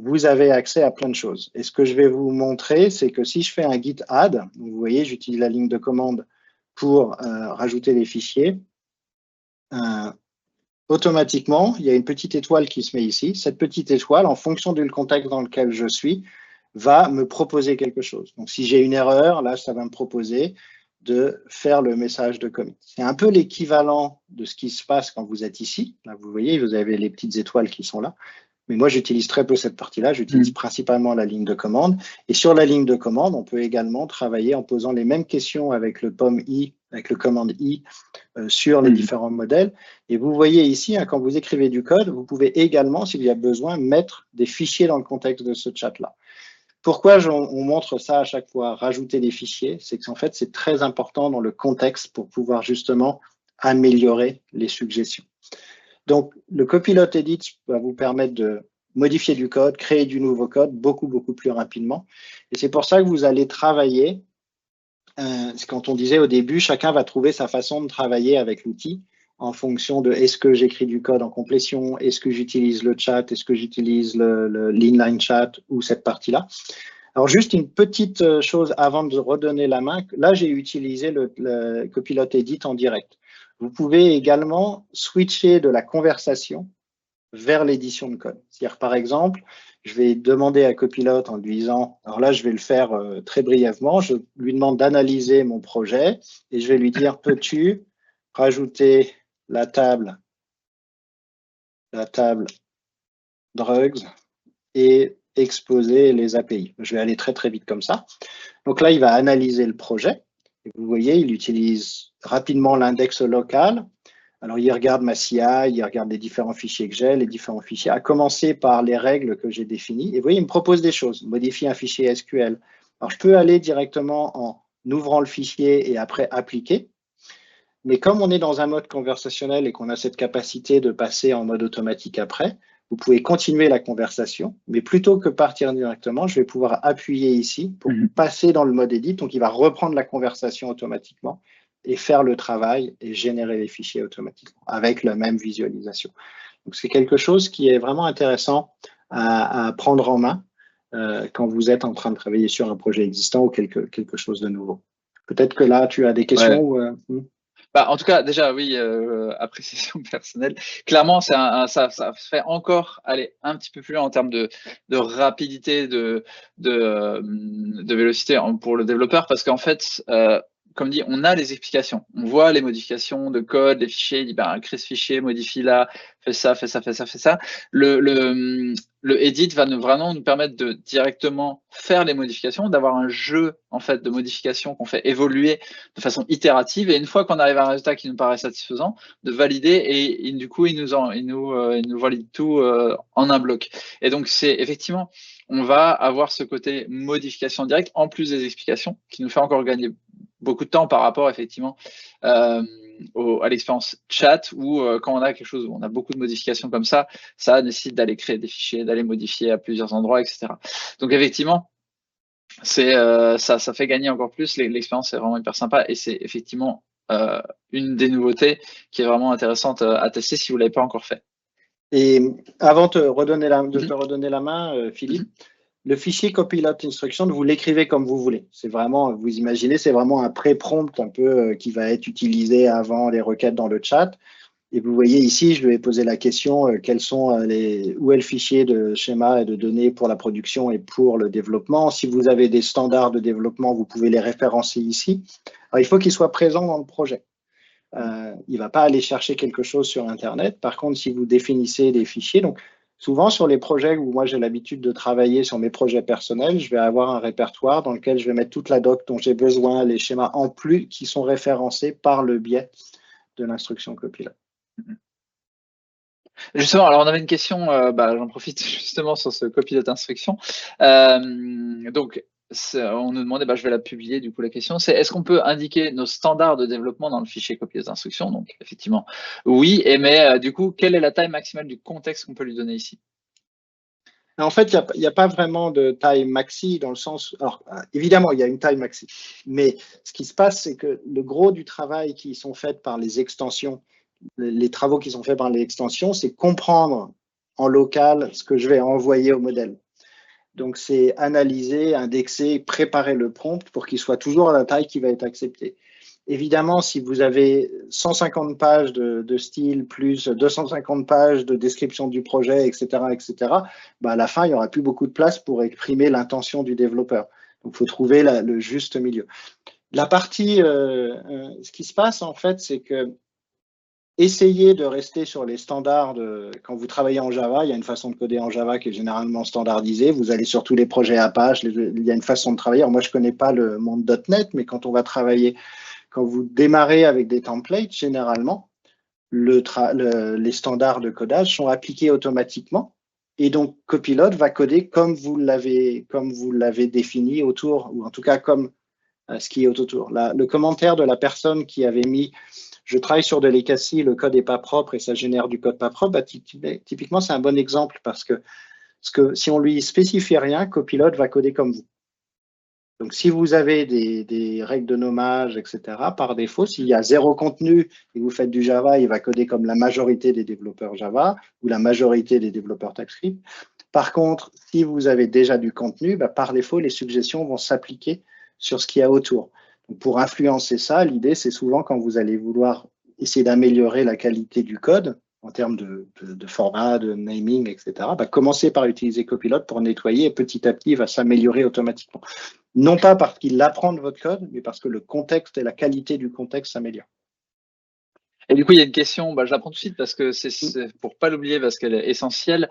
vous avez accès à plein de choses. Et ce que je vais vous montrer, c'est que si je fais un git add, vous voyez, j'utilise la ligne de commande pour rajouter des fichiers, automatiquement, il y a une petite étoile qui se met ici. Cette petite étoile, en fonction du contexte dans lequel je suis, va me proposer quelque chose. Donc, si j'ai une erreur, là, ça va me proposer de faire le message de commit. C'est un peu l'équivalent de ce qui se passe quand vous êtes ici. Là, vous voyez, vous avez les petites étoiles qui sont là. Mais moi, j'utilise très peu cette partie-là. J'utilise principalement la ligne de commande. Et sur la ligne de commande, on peut également travailler en posant les mêmes questions avec le POM-I, avec le commande I sur les différents modèles. Et vous voyez ici, hein, quand vous écrivez du code, vous pouvez également, s'il y a besoin, mettre des fichiers dans le contexte de ce chat-là. Pourquoi on montre ça à chaque fois, rajouter des fichiers? C'est qu'en fait, c'est très important dans le contexte pour pouvoir justement améliorer les suggestions. Donc, le Copilot Edit va vous permettre de modifier du code, créer du nouveau code beaucoup plus rapidement. Et c'est pour ça que vous allez travailler. Quand on disait au début, chacun va trouver sa façon de travailler avec l'outil en fonction de est-ce que j'écris du code en complétion, est-ce que j'utilise le chat, est-ce que j'utilise l'inline chat ou cette partie-là. Alors, juste une petite chose avant de redonner la main. Là, j'ai utilisé le Copilot Edit en direct. Vous pouvez également switcher de la conversation vers l'édition de code. C'est-à-dire, par exemple, je vais demander à Copilot en lui disant, alors là, je vais le faire très brièvement, je lui demande d'analyser mon projet et je vais lui dire, peux-tu rajouter la table drugs et exposer les API. Je vais aller très très vite comme ça. Donc là, il va analyser le projet. Et vous voyez, il utilise rapidement l'index local. Alors, il regarde ma CI, il regarde les différents fichiers que j'ai, les différents fichiers, à commencer par les règles que j'ai définies. Et vous voyez, il me propose des choses. Modifier un fichier SQL. Alors, je peux aller directement en ouvrant le fichier et après appliquer. Mais comme on est dans un mode conversationnel et qu'on a cette capacité de passer en mode automatique après, vous pouvez continuer la conversation, mais plutôt que partir directement, je vais pouvoir appuyer ici pour passer dans le mode edit. Donc, il va reprendre la conversation automatiquement et faire le travail et générer les fichiers automatiquement avec la même visualisation. Donc, c'est quelque chose qui est vraiment intéressant à prendre en main quand vous êtes en train de travailler sur un projet existant ou quelque chose de nouveau. Peut-être que là, tu as des questions Ouais. Bah, en tout cas, déjà, oui, appréciation personnelle. Clairement, ça fait encore aller un petit peu plus loin en termes de rapidité, de vélocité pour le développeur, parce qu'en fait, comme dit, on a les explications. On voit les modifications de code, les fichiers. Il dit, ben, crée ce fichier, modifie là, fais ça, fais ça, fais ça, fais ça. Le edit va vraiment nous permettre de directement faire les modifications, d'avoir un jeu en fait de modifications qu'on fait évoluer de façon itérative, et une fois qu'on arrive à un résultat qui nous paraît satisfaisant, de valider, et du coup il nous valide tout en un bloc. Et donc c'est effectivement, on va avoir ce côté modification directe en plus des explications qui nous fait encore gagner beaucoup de temps par rapport effectivement à l'expérience chat, où quand on a quelque chose où on a beaucoup de modifications comme ça nécessite d'aller créer des fichiers, d'aller modifier à plusieurs endroits, etc. Donc effectivement, ça fait gagner encore plus. L'expérience est vraiment hyper sympa, et c'est effectivement une des nouveautés qui est vraiment intéressante à tester si vous ne l'avez pas encore fait. Et avant de te redonner la main, Philippe, le fichier Copilot Instruction, vous l'écrivez comme vous voulez. C'est vraiment, vous imaginez, c'est vraiment un pré-prompt un peu qui va être utilisé avant les requêtes dans le chat. Et vous voyez ici, je lui ai posé la question, où est le fichier de schéma et de données pour la production et pour le développement. Si vous avez des standards de développement, vous pouvez les référencer ici. Alors, il faut qu'ils soient présents dans le projet. Il ne va pas aller chercher quelque chose sur Internet. Par contre, si vous définissez des fichiers, donc souvent sur les projets où moi j'ai l'habitude de travailler sur mes projets personnels, je vais avoir un répertoire dans lequel je vais mettre toute la doc dont j'ai besoin, les schémas en plus qui sont référencés par le biais de l'instruction Copilot. Justement, alors on avait une question, j'en profite justement sur ce Copilot Instruction. Donc, on nous demandait, je vais la publier du coup, la question, c'est est-ce qu'on peut indiquer nos standards de développement dans le fichier Copilot Instruction? Donc effectivement, oui, mais du coup, quelle est la taille maximale du contexte qu'on peut lui donner ici? En fait, il n'y a pas vraiment de taille maxi dans le sens… Alors, évidemment, il y a une taille maxi. Mais ce qui se passe, c'est que le gros du travail qui sont faits par les extensions, les travaux qui sont faits par les extensions, c'est comprendre en local ce que je vais envoyer au modèle. Donc, c'est analyser, indexer, préparer le prompt pour qu'il soit toujours à la taille qui va être acceptée. Évidemment, si vous avez 150 pages de style plus 250 pages de description du projet, etc., à la fin, il n'y aura plus beaucoup de place pour exprimer l'intention du développeur. Donc, il faut trouver le juste milieu. La partie, ce qui se passe, en fait, c'est que essayez de rester sur les standards. Quand vous travaillez en Java, il y a une façon de coder en Java qui est généralement standardisée. Vous allez sur tous les projets Apache, il y a une façon de travailler. Alors moi, je ne connais pas le monde .NET, mais quand on va travailler, quand vous démarrez avec des templates, généralement, les standards de codage sont appliqués automatiquement. Et donc, Copilot va coder comme vous l'avez défini autour, ou en tout cas comme ce qui est autour. Le commentaire de la personne qui avait mis « je travaille sur de legacy, le code n'est pas propre et ça génère du code pas propre », typiquement, c'est un bon exemple parce que si on lui spécifie rien, Copilot va coder comme vous. Donc, si vous avez des règles de nommage, etc., par défaut, s'il y a zéro contenu et que vous faites du Java, il va coder comme la majorité des développeurs Java ou la majorité des développeurs TypeScript. Par contre, si vous avez déjà du contenu, par défaut, les suggestions vont s'appliquer sur ce qu'il y a autour. Donc, pour influencer ça, l'idée, c'est souvent quand vous allez vouloir essayer d'améliorer la qualité du code en termes de format, de naming, etc., commencez par utiliser Copilot pour nettoyer et petit à petit, il va s'améliorer automatiquement. Non pas parce qu'il apprend de votre code, mais parce que le contexte et la qualité du contexte s'améliorent. Et du coup, il y a une question, je la prends tout de suite parce que c'est pour pas l'oublier parce qu'elle est essentielle.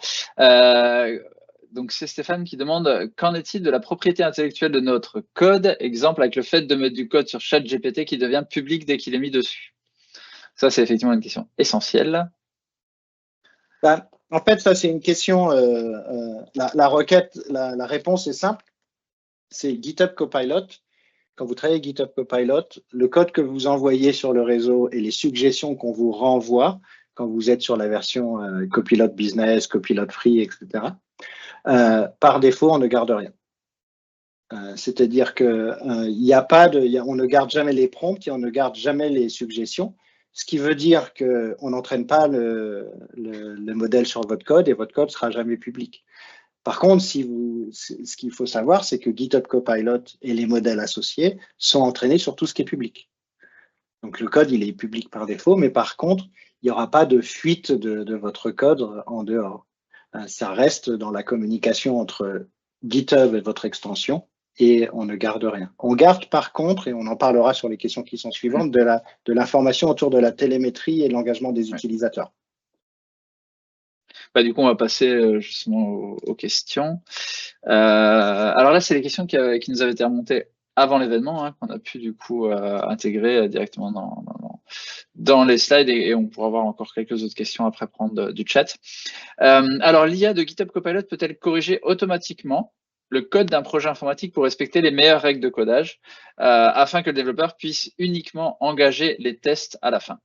Donc, c'est Stéphane qui demande qu'en est-il de la propriété intellectuelle de notre code? Exemple avec le fait de mettre du code sur ChatGPT qui devient public dès qu'il est mis dessus. Ça, c'est effectivement une question essentielle. En fait, ça, c'est une question. La requête, la réponse est simple. C'est GitHub Copilot. Quand vous travaillez GitHub Copilot, le code que vous envoyez sur le réseau et les suggestions qu'on vous renvoie quand vous êtes sur la version Copilot Business, Copilot Free, etc., par défaut, on ne garde rien. C'est-à-dire que on ne garde jamais les prompts et on ne garde jamais les suggestions, ce qui veut dire qu'on n'entraîne pas le modèle sur votre code et votre code ne sera jamais public. Par contre, ce qu'il faut savoir, c'est que GitHub Copilot et les modèles associés sont entraînés sur tout ce qui est public. Donc le code, il est public par défaut, mais par contre, il n'y aura pas de fuite de votre code en dehors. Ça reste dans la communication entre GitHub et votre extension et on ne garde rien. On garde par contre, et on en parlera sur les questions qui sont suivantes, de l'information autour de la télémétrie et de l'engagement des utilisateurs. Du coup, on va passer justement aux questions. Alors là, c'est les questions qui nous avaient été remontées avant l'événement, hein, qu'on a pu du coup intégrer directement dans les slides et on pourra voir encore quelques autres questions après prendre du chat. Alors, l'IA de GitHub Copilot peut-elle corriger automatiquement le code d'un projet informatique pour respecter les meilleures règles de codage afin que le développeur puisse uniquement engager les tests à la fin?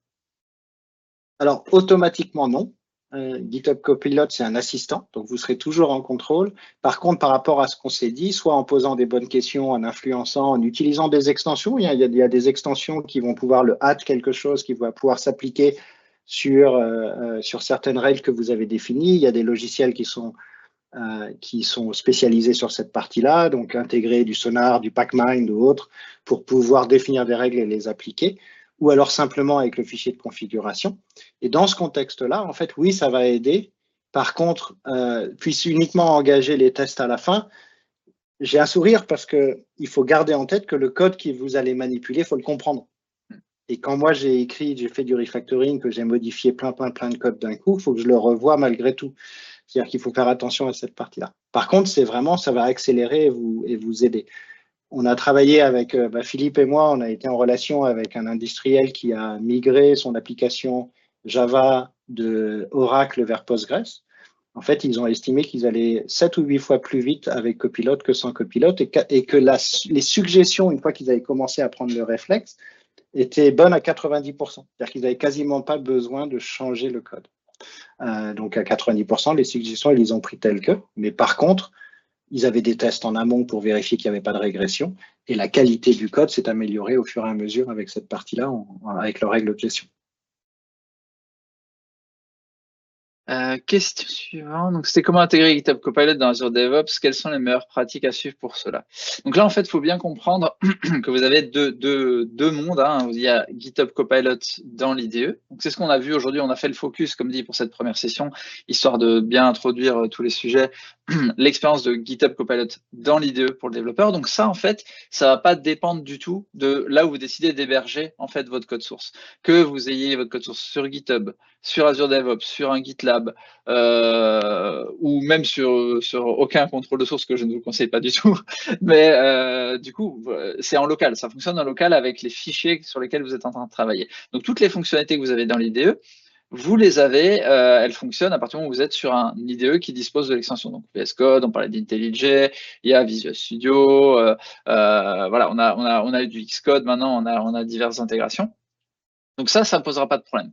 Alors, automatiquement, non. GitHub Copilot, c'est un assistant, donc vous serez toujours en contrôle. Par contre, par rapport à ce qu'on s'est dit, soit en posant des bonnes questions, en influençant, en utilisant des extensions, il y a des extensions qui vont pouvoir le add quelque chose, qui va pouvoir s'appliquer sur certaines règles que vous avez définies. Il y a des logiciels qui sont spécialisés sur cette partie-là, donc intégrer du Sonar, du Pacmind ou autre, pour pouvoir définir des règles et les appliquer, ou alors simplement avec le fichier de configuration. Et dans ce contexte-là, en fait, oui, ça va aider. Par contre, puisse uniquement engager les tests à la fin, j'ai un sourire parce qu'il faut garder en tête que le code que vous allez manipuler, il faut le comprendre. Et quand moi j'ai fait du refactoring, que j'ai modifié plein de code d'un coup, il faut que je le revoie malgré tout. C'est-à-dire qu'il faut faire attention à cette partie-là. Par contre, c'est vraiment, ça va accélérer et vous aider. On a travaillé avec Philippe et moi, on a été en relation avec un industriel qui a migré son application Java de Oracle vers Postgres. En fait, ils ont estimé qu'ils allaient 7 ou 8 fois plus vite avec Copilot que sans Copilot et que les suggestions, une fois qu'ils avaient commencé à prendre le réflexe, étaient bonnes à 90%. C'est-à-dire qu'ils n'avaient quasiment pas besoin de changer le code. Donc à 90%, les suggestions, ils les ont pris telles que. Mais par contre, ils avaient des tests en amont pour vérifier qu'il n'y avait pas de régression. Et la qualité du code s'est améliorée au fur et à mesure avec cette partie-là, avec leurs règles de gestion. Question suivante. Donc, c'était comment intégrer GitHub Copilot dans Azure DevOps? Quelles sont les meilleures pratiques à suivre pour cela? Donc là, en fait, il faut bien comprendre que vous avez deux mondes. Hein. Il y a GitHub Copilot dans l'IDE. Donc, c'est ce qu'on a vu aujourd'hui. On a fait le focus, comme dit, pour cette première session, histoire de bien introduire tous les sujets. L'expérience de GitHub Copilot dans l'IDE pour le développeur. Donc ça, en fait, ça va pas dépendre du tout de là où vous décidez d'héberger en fait votre code source. Que vous ayez votre code source sur GitHub, sur Azure DevOps, sur un GitLab, ou même sur aucun contrôle de source que je ne vous conseille pas du tout. Mais du coup, c'est en local. Ça fonctionne en local avec les fichiers sur lesquels vous êtes en train de travailler. Donc toutes les fonctionnalités que vous avez dans l'IDE, vous les avez, elles fonctionnent à partir du moment où vous êtes sur un IDE qui dispose de l'extension. Donc VS Code, on parlait d'IntelliJ, il y a Visual Studio, voilà, on a du Xcode maintenant, on a diverses intégrations. Donc ça ne posera pas de problème.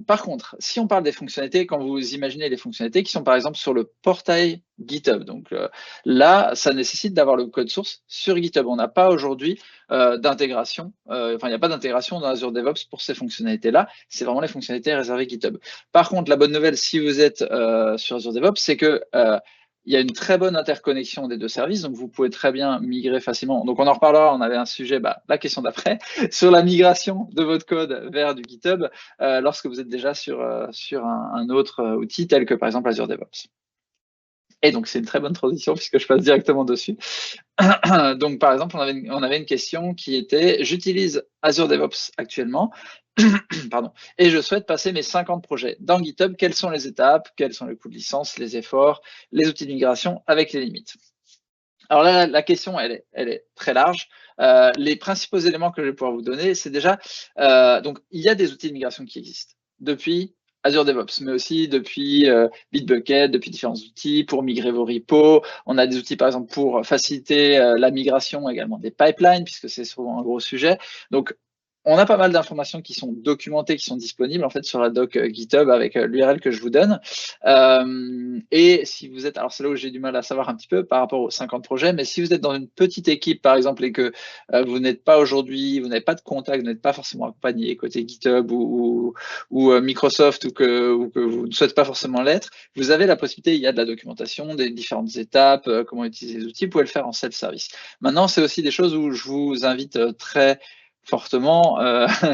Par contre, si on parle des fonctionnalités, quand vous imaginez les fonctionnalités qui sont par exemple sur le portail GitHub, donc là, ça nécessite d'avoir le code source sur GitHub. On n'a pas aujourd'hui d'intégration, il n'y a pas d'intégration dans Azure DevOps pour ces fonctionnalités-là. C'est vraiment les fonctionnalités réservées GitHub. Par contre, la bonne nouvelle, si vous êtes sur Azure DevOps, c'est que il y a une très bonne interconnexion des deux services, donc vous pouvez très bien migrer facilement. Donc on en reparlera, on avait un sujet, la question d'après, sur la migration de votre code vers du GitHub lorsque vous êtes déjà sur un autre outil tel que par exemple Azure DevOps. Et donc, c'est une très bonne transition puisque je passe directement dessus. Donc, par exemple, on avait une question qui était « J'utilise Azure DevOps actuellement pardon, et je souhaite passer mes 50 projets dans GitHub. Quelles sont les étapes? Quels sont les coûts de licence, les efforts, les outils de migration avec les limites ?» Alors là, la question, elle est très large. Les principaux éléments que je vais pouvoir vous donner, c'est déjà, donc il y a des outils de migration qui existent depuis Azure DevOps, mais aussi depuis Bitbucket, depuis différents outils pour migrer vos repos. On a des outils, par exemple, pour faciliter la migration également des pipelines, puisque c'est souvent un gros sujet. Donc, on a pas mal d'informations qui sont documentées, qui sont disponibles en fait sur la doc GitHub avec l'URL que je vous donne. Et si vous êtes, alors c'est là où j'ai du mal à savoir un petit peu par rapport aux 50 projets, mais si vous êtes dans une petite équipe par exemple et que vous n'êtes pas aujourd'hui, vous n'avez pas de contact, vous n'êtes pas forcément accompagné côté GitHub ou Microsoft ou que vous ne souhaitez pas forcément l'être, vous avez la possibilité, il y a de la documentation, des différentes étapes, comment utiliser les outils, vous pouvez le faire en self-service. Maintenant, c'est aussi des choses où je vous invite très fortement,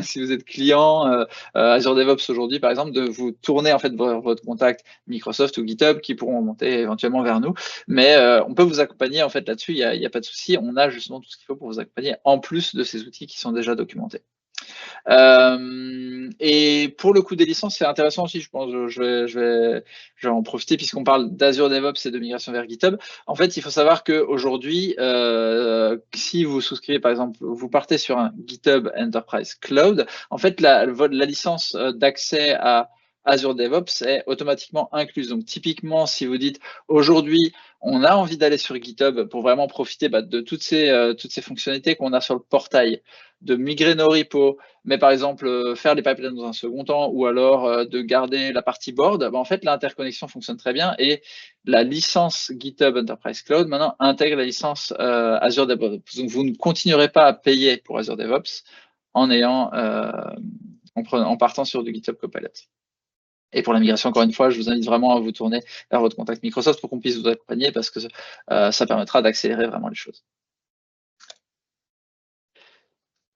si vous êtes client Azure DevOps aujourd'hui, par exemple, de vous tourner en fait vers votre contact Microsoft ou GitHub qui pourront monter éventuellement vers nous. Mais on peut vous accompagner en fait là-dessus, il n'y a pas de souci. On a justement tout ce qu'il faut pour vous accompagner en plus de ces outils qui sont déjà documentés. Et pour le coup des licences, c'est intéressant aussi, je pense, je vais en profiter puisqu'on parle d'Azure DevOps et de migration vers GitHub. En fait, il faut savoir qu'aujourd'hui, si vous souscrivez, par exemple, vous partez sur un GitHub Enterprise Cloud, en fait, la licence d'accès à Azure DevOps est automatiquement incluse. Donc, typiquement, si vous dites aujourd'hui, on a envie d'aller sur GitHub pour vraiment profiter de toutes ces fonctionnalités qu'on a sur le portail, de migrer nos repos, mais par exemple faire les pipelines dans un second temps, ou alors de garder la partie board, en fait, l'interconnexion fonctionne très bien et la licence GitHub Enterprise Cloud maintenant intègre la licence Azure DevOps. Donc, vous ne continuerez pas à payer pour Azure DevOps en partant sur du GitHub Copilot. Et pour la migration, encore une fois, je vous invite vraiment à vous tourner vers votre contact Microsoft pour qu'on puisse vous accompagner parce que ça permettra d'accélérer vraiment les choses.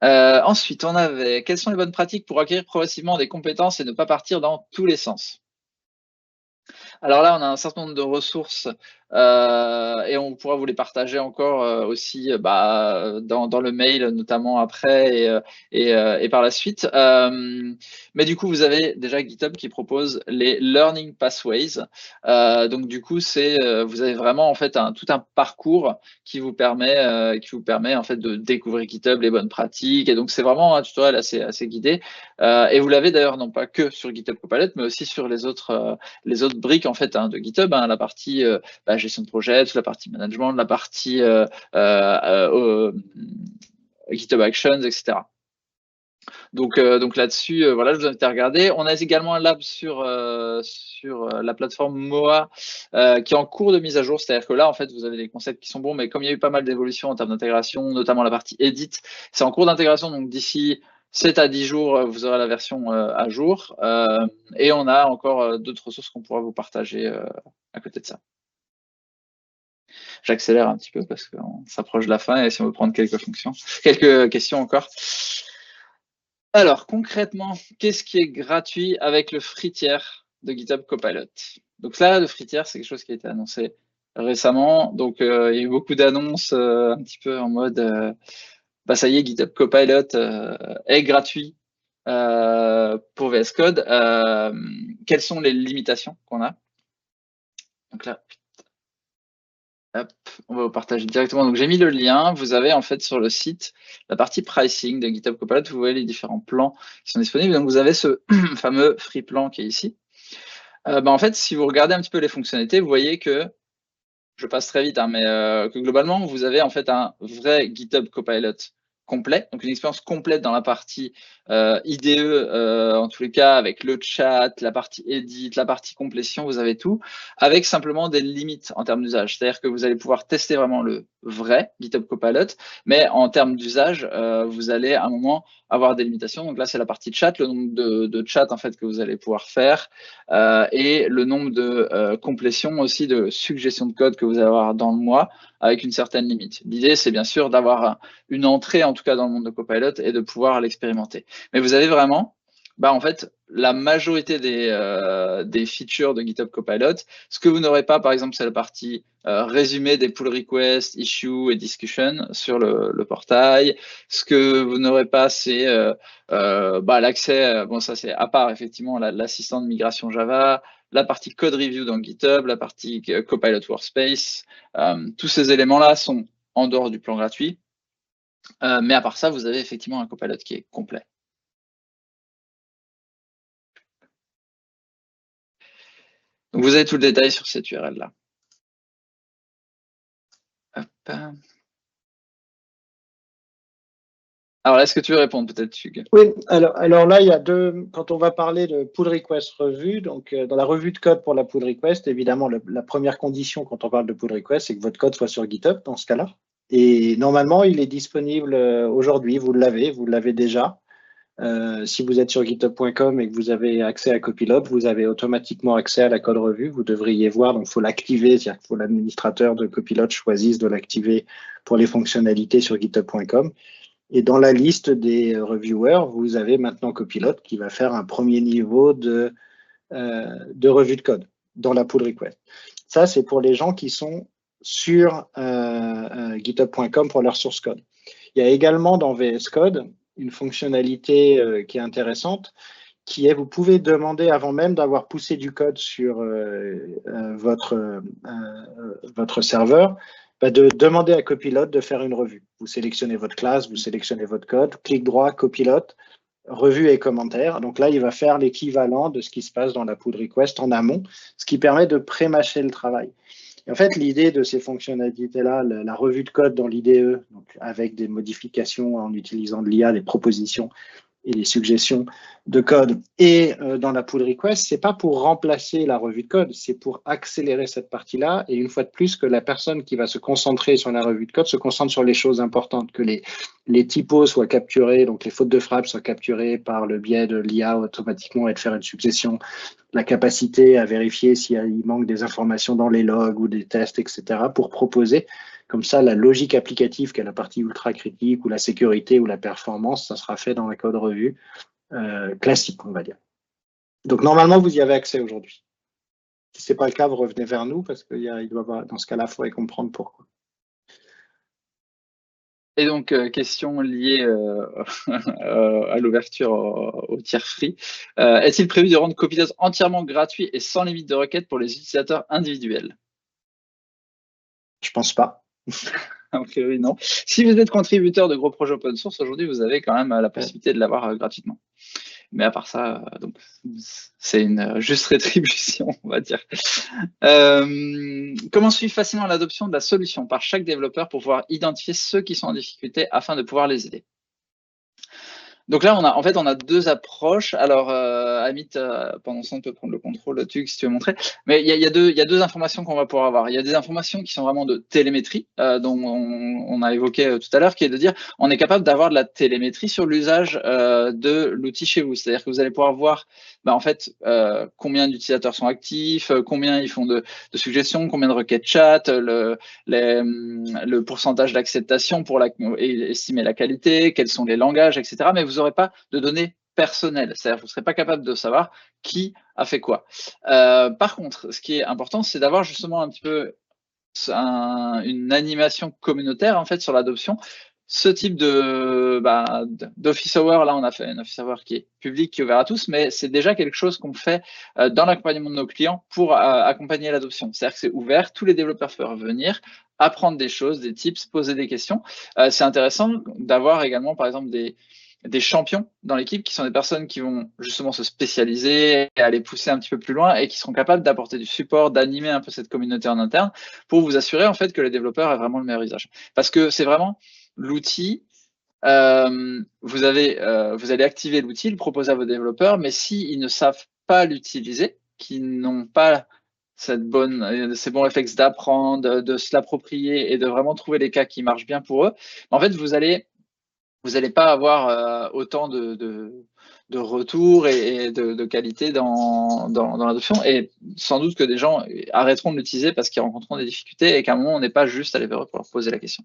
Ensuite, on avait quelles sont les bonnes pratiques pour acquérir progressivement des compétences et ne pas partir dans tous les sens? Alors là, on a un certain nombre de ressources et on pourra vous les partager encore aussi dans le mail, notamment après et par la suite. Mais du coup, vous avez déjà GitHub qui propose les Learning Pathways. Donc du coup, vous avez vraiment en fait tout un parcours qui vous permet en fait de découvrir GitHub, les bonnes pratiques. Et donc c'est vraiment un tutoriel assez guidé. Et vous l'avez d'ailleurs non pas que sur GitHub Copilot, mais aussi sur les autres briques en fait de GitHub, la partie gestion de projet, la partie management, la partie GitHub Actions, etc. Donc là-dessus, voilà, je vous invite à regarder. On a également un lab sur la plateforme Moa qui est en cours de mise à jour. C'est-à-dire que là, en fait, vous avez des concepts qui sont bons, mais comme il y a eu pas mal d'évolutions en termes d'intégration, notamment la partie edit, c'est en cours d'intégration. Donc d'ici 7 à 10 jours, vous aurez la version à jour. Et on a encore d'autres ressources qu'on pourra vous partager à côté de ça. J'accélère un petit peu parce qu'on s'approche de la fin et si on veut prendre quelques questions encore. Alors, concrètement, qu'est-ce qui est gratuit avec le free tier de GitHub Copilot? Donc là, le free tier, c'est quelque chose qui a été annoncé récemment. Donc, il y a eu beaucoup d'annonces un petit peu en mode ça y est, GitHub Copilot est gratuit pour VS Code. Quelles sont les limitations qu'on a? Donc là, hop, on va vous partager directement. Donc j'ai mis le lien. Vous avez en fait sur le site la partie pricing de GitHub Copilot. Vous voyez les différents plans qui sont disponibles. Donc vous avez ce fameux free plan qui est ici. En fait, si vous regardez un petit peu les fonctionnalités, vous voyez que je passe très vite, mais que globalement vous avez en fait un vrai GitHub Copilot complet, donc une expérience complète dans la partie IDE, en tous les cas, avec le chat, la partie edit, la partie complétion, vous avez tout, avec simplement des limites en termes d'usage. C'est-à-dire que vous allez pouvoir tester vraiment le vrai GitHub Copilot, mais en termes d'usage, vous allez à un moment avoir des limitations. Donc là, c'est la partie chat, le nombre de chats en fait que vous allez pouvoir faire et le nombre de complétions aussi, de suggestions de code que vous allez avoir dans le mois avec une certaine limite. L'idée, c'est bien sûr d'avoir une entrée, en tout cas dans le monde de Copilot, et de pouvoir l'expérimenter. Mais vous avez vraiment bah, en fait, la majorité des features de GitHub Copilot, ce que vous n'aurez pas, par exemple, c'est la partie résumé des pull requests, issues et discussion sur le portail. Ce que vous n'aurez pas, c'est bah, l'accès, bon ça c'est à part effectivement l'assistant de migration Java, la partie code review dans GitHub, la partie Copilot Workspace. Tous ces éléments-là sont en dehors du plan gratuit. Mais à part ça, vous avez effectivement un Copilot qui est complet. Donc vous avez tout le détail sur cette URL-là. Alors, est-ce que tu veux répondre peut-être, Hugues? Oui, alors là, il y a quand on va parler de pull request revue, donc dans la revue de code pour la pull request, évidemment, la première condition quand on parle de pull request, c'est que votre code soit sur GitHub dans ce cas-là. Et normalement, il est disponible aujourd'hui, vous l'avez déjà. Si vous êtes sur github.com et que vous avez accès à Copilot, vous avez automatiquement accès à la code revue. Vous devriez voir, donc il faut l'activer, c'est-à-dire qu'il faut l'administrateur de Copilot choisisse de l'activer pour les fonctionnalités sur github.com. Et dans la liste des reviewers, vous avez maintenant Copilot qui va faire un premier niveau de revue de code dans la pull request. Ça, c'est pour les gens qui sont sur github.com pour leur source code. Il y a également dans VS Code une fonctionnalité qui est intéressante, qui est, vous pouvez demander avant même d'avoir poussé du code sur votre serveur, de demander à Copilot de faire une revue. Vous sélectionnez votre classe, vous sélectionnez votre code, clic droit, Copilot, revue et commentaires. Donc là, il va faire l'équivalent de ce qui se passe dans la pull request en amont, ce qui permet de pré-mâcher le travail. Et en fait, l'idée de ces fonctionnalités-là, la revue de code dans l'IDE, avec des modifications en utilisant de l'IA, des propositions et les suggestions de code, et dans la pull request, c'est pas pour remplacer la revue de code, c'est pour accélérer cette partie-là, et une fois de plus, que la personne qui va se concentrer sur la revue de code se concentre sur les choses importantes, que les typos soient capturés, donc les fautes de frappe soient capturées par le biais de l'IA automatiquement et de faire une succession, la capacité à vérifier s'il manque des informations dans les logs ou des tests, etc., pour proposer. Comme ça, la logique applicative, qui est la partie ultra critique, ou la sécurité, ou la performance, ça sera fait dans la code revue classique, on va dire. Donc, normalement, vous y avez accès aujourd'hui. Si ce n'est pas le cas, vous revenez vers nous, parce que dans ce cas-là, il faudrait comprendre pourquoi. Et donc, question liée à l'ouverture au tiers free. Est-il prévu de rendre Copilot entièrement gratuit et sans limite de requête pour les utilisateurs individuels? Je pense pas. A priori, non. Si vous êtes contributeur de gros projets open source, aujourd'hui, vous avez quand même la possibilité de l'avoir gratuitement. Mais à part ça, donc c'est une juste rétribution, on va dire. Comment suivre facilement l'adoption de la solution par chaque développeur pour pouvoir identifier ceux qui sont en difficulté afin de pouvoir les aider? Donc là, on a deux approches. Alors, Amit, pendant ce temps, on peut prendre le contrôle, Tug, si tu veux montrer. Mais il y a deux informations qu'on va pouvoir avoir. Il y a des informations qui sont vraiment de télémétrie, dont on a évoqué tout à l'heure, qui est de dire on est capable d'avoir de la télémétrie sur l'usage de l'outil chez vous. C'est-à-dire que vous allez pouvoir voir en fait, combien d'utilisateurs sont actifs, combien ils font de suggestions, combien de requêtes chat, le pourcentage d'acceptation pour estimer la qualité, quels sont les langages, etc. Mais vous n'aurez pas de données personnelles, c'est-à-dire que vous ne serez pas capable de savoir qui a fait quoi. Par contre, ce qui est important, c'est d'avoir justement un petit peu une animation communautaire en fait sur l'adoption. Ce type d'office hour, là on a fait un office hour qui est public, qui est ouvert à tous, mais c'est déjà quelque chose qu'on fait dans l'accompagnement de nos clients pour accompagner l'adoption. C'est-à-dire que c'est ouvert, tous les développeurs peuvent venir, apprendre des choses, des tips, poser des questions. C'est intéressant d'avoir également par exemple des champions dans l'équipe qui sont des personnes qui vont justement se spécialiser et aller pousser un petit peu plus loin et qui seront capables d'apporter du support, d'animer un peu cette communauté en interne pour vous assurer en fait que les développeurs aient vraiment le meilleur usage. Parce que c'est vraiment l'outil, vous allez activer l'outil, le proposer à vos développeurs, mais s'ils ne savent pas l'utiliser, qu'ils n'ont pas ces bons réflexes d'apprendre, de se l'approprier et de vraiment trouver les cas qui marchent bien pour eux, en fait, vous n'allez pas avoir autant de retours et de qualité dans l'adoption, et sans doute que des gens arrêteront de l'utiliser parce qu'ils rencontreront des difficultés et qu'à un moment, on n'est pas juste allé vers eux pour leur poser la question.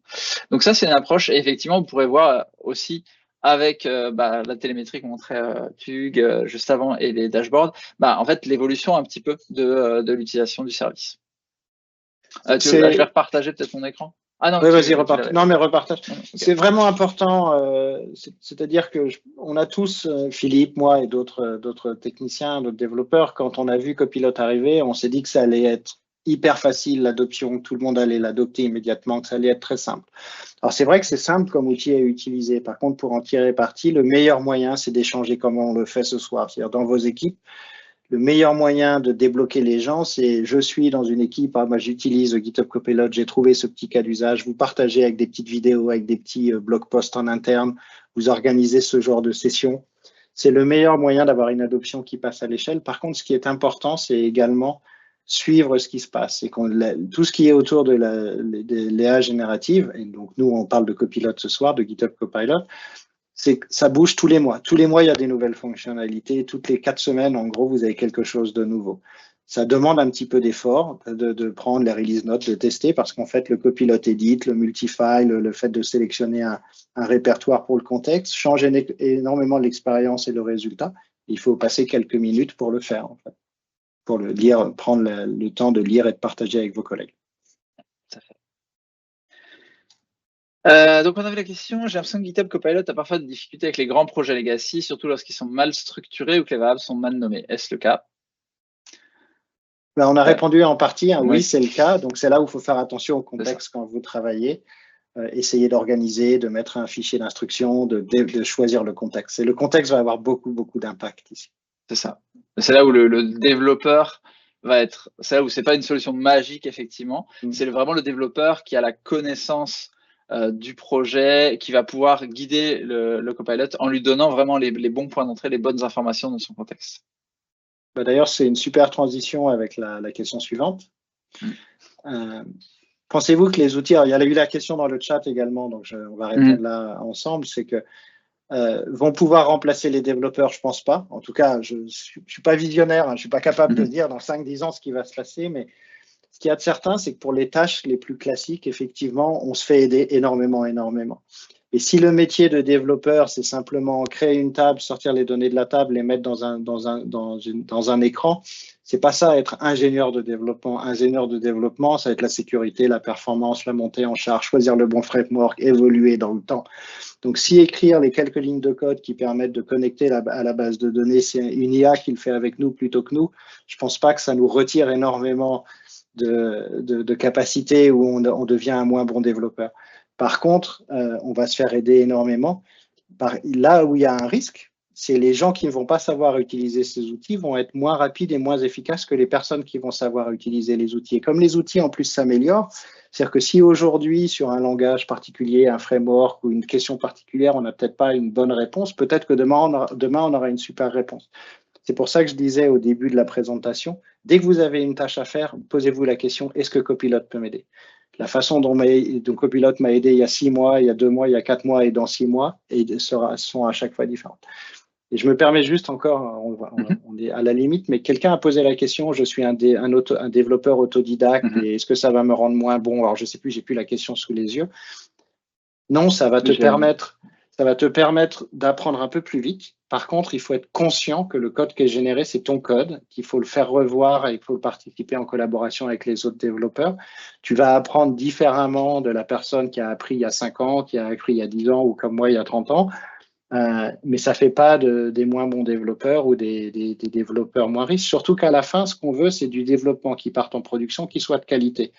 Donc ça, c'est une approche, et effectivement, vous pourrez voir aussi avec la télémétrie qu'on montrait Tug juste avant et les dashboards, en fait, l'évolution un petit peu de l'utilisation du service. Je vais repartager peut-être mon écran. Ah non, oui, vas-y, repartage. Non, mais repartage. Okay. C'est vraiment important. C'est-à-dire que on a tous, Philippe, moi et d'autres techniciens, d'autres développeurs, quand on a vu Copilot arriver, on s'est dit que ça allait être hyper facile, l'adoption, tout le monde allait l'adopter immédiatement, que ça allait être très simple. Alors, c'est vrai que c'est simple comme outil à utiliser. Par contre, pour en tirer parti, le meilleur moyen, c'est d'échanger comme on le fait ce soir. C'est-à-dire dans vos équipes, le meilleur moyen de débloquer les gens, c'est je suis dans une équipe, moi j'utilise GitHub Copilot, j'ai trouvé ce petit cas d'usage, vous partagez avec des petites vidéos, avec des petits blog posts en interne, vous organisez ce genre de session. C'est le meilleur moyen d'avoir une adoption qui passe à l'échelle. Par contre, ce qui est important, c'est également suivre ce qui se passe. Et tout ce qui est autour de l'IA générative, et donc nous on parle de Copilot ce soir, de GitHub Copilot, c'est que ça bouge tous les mois. Tous les mois, il y a des nouvelles fonctionnalités. Toutes les 4 semaines, en gros, vous avez quelque chose de nouveau. Ça demande un petit peu d'effort de prendre les release notes, de tester, parce qu'en fait, le Copilot Edit, le multifile, le fait de sélectionner un répertoire pour le contexte change énormément l'expérience et le résultat. Il faut passer quelques minutes pour le faire, en fait, pour le lire, prendre le temps de lire et de partager avec vos collègues. Tout à fait. Donc, on avait la question, j'ai l'impression que GitHub Copilot a parfois des difficultés avec les grands projets legacy, surtout lorsqu'ils sont mal structurés ou que les variables sont mal nommées. Est-ce le cas? On a répondu en partie, hein, oui, c'est le cas. Donc, c'est là où il faut faire attention au contexte quand vous travaillez. Essayer d'organiser, de mettre un fichier d'instruction, de choisir le contexte. Et le contexte va avoir beaucoup d'impact ici. C'est ça. C'est là où le développeur va être, c'est là où c'est pas une solution magique, effectivement. C'est vraiment le développeur qui a la connaissance du projet, qui va pouvoir guider le copilot en lui donnant vraiment les bons points d'entrée, les bonnes informations dans son contexte. D'ailleurs, c'est une super transition avec la question suivante. Pensez-vous que les outils, il y a eu la question dans le chat également, donc on va répondre là ensemble, c'est que vont pouvoir remplacer les développeurs, je pense pas. En tout cas, je ne suis pas visionnaire, hein, je suis pas capable de dire dans 5-10 ans ce qui va se passer, mais ce qu'il y a de certain, c'est que pour les tâches les plus classiques, effectivement, on se fait aider énormément. Et si le métier de développeur, c'est simplement créer une table, sortir les données de la table, les mettre dans un écran, c'est pas ça être ingénieur de développement. Ingénieur de développement, ça va être la sécurité, la performance, la montée en charge, choisir le bon framework, évoluer dans le temps. Donc, si écrire les quelques lignes de code qui permettent de connecter à la base de données, c'est une IA qui le fait avec nous plutôt que nous, je pense pas que ça nous retire énormément de capacité où on devient un moins bon développeur. Par contre, on va se faire aider énormément. Là où il y a un risque, c'est les gens qui ne vont pas savoir utiliser ces outils vont être moins rapides et moins efficaces que les personnes qui vont savoir utiliser les outils. Et comme les outils en plus s'améliorent, c'est-à-dire que si aujourd'hui, sur un langage particulier, un framework ou une question particulière, on n'a peut-être pas une bonne réponse, peut-être que demain, on aura une super réponse. C'est pour ça que je disais au début de la présentation, dès que vous avez une tâche à faire, posez-vous la question, est-ce que Copilot peut m'aider? La façon dont Copilot m'a aidé il y a 6 mois, il y a 2 mois, il y a 4 mois et dans 6 mois, et sont à chaque fois différentes. Et je me permets juste encore, on est à la limite, mais quelqu'un a posé la question, je suis un développeur autodidacte, et est-ce que ça va me rendre moins bon? Alors, je ne sais plus, j'ai plus la question sous les yeux. Non, ça va te permettre d'apprendre un peu plus vite. Par contre, il faut être conscient que le code qui est généré, c'est ton code, qu'il faut le faire revoir et qu'il faut participer en collaboration avec les autres développeurs. Tu vas apprendre différemment de la personne qui a appris il y a 5 ans, qui a appris il y a 10 ans ou comme moi il y a 30 ans. Mais ça ne fait pas des moins bons développeurs ou des développeurs moins riches. Surtout qu'à la fin, ce qu'on veut, c'est du développement qui parte en production, qui soit de qualité.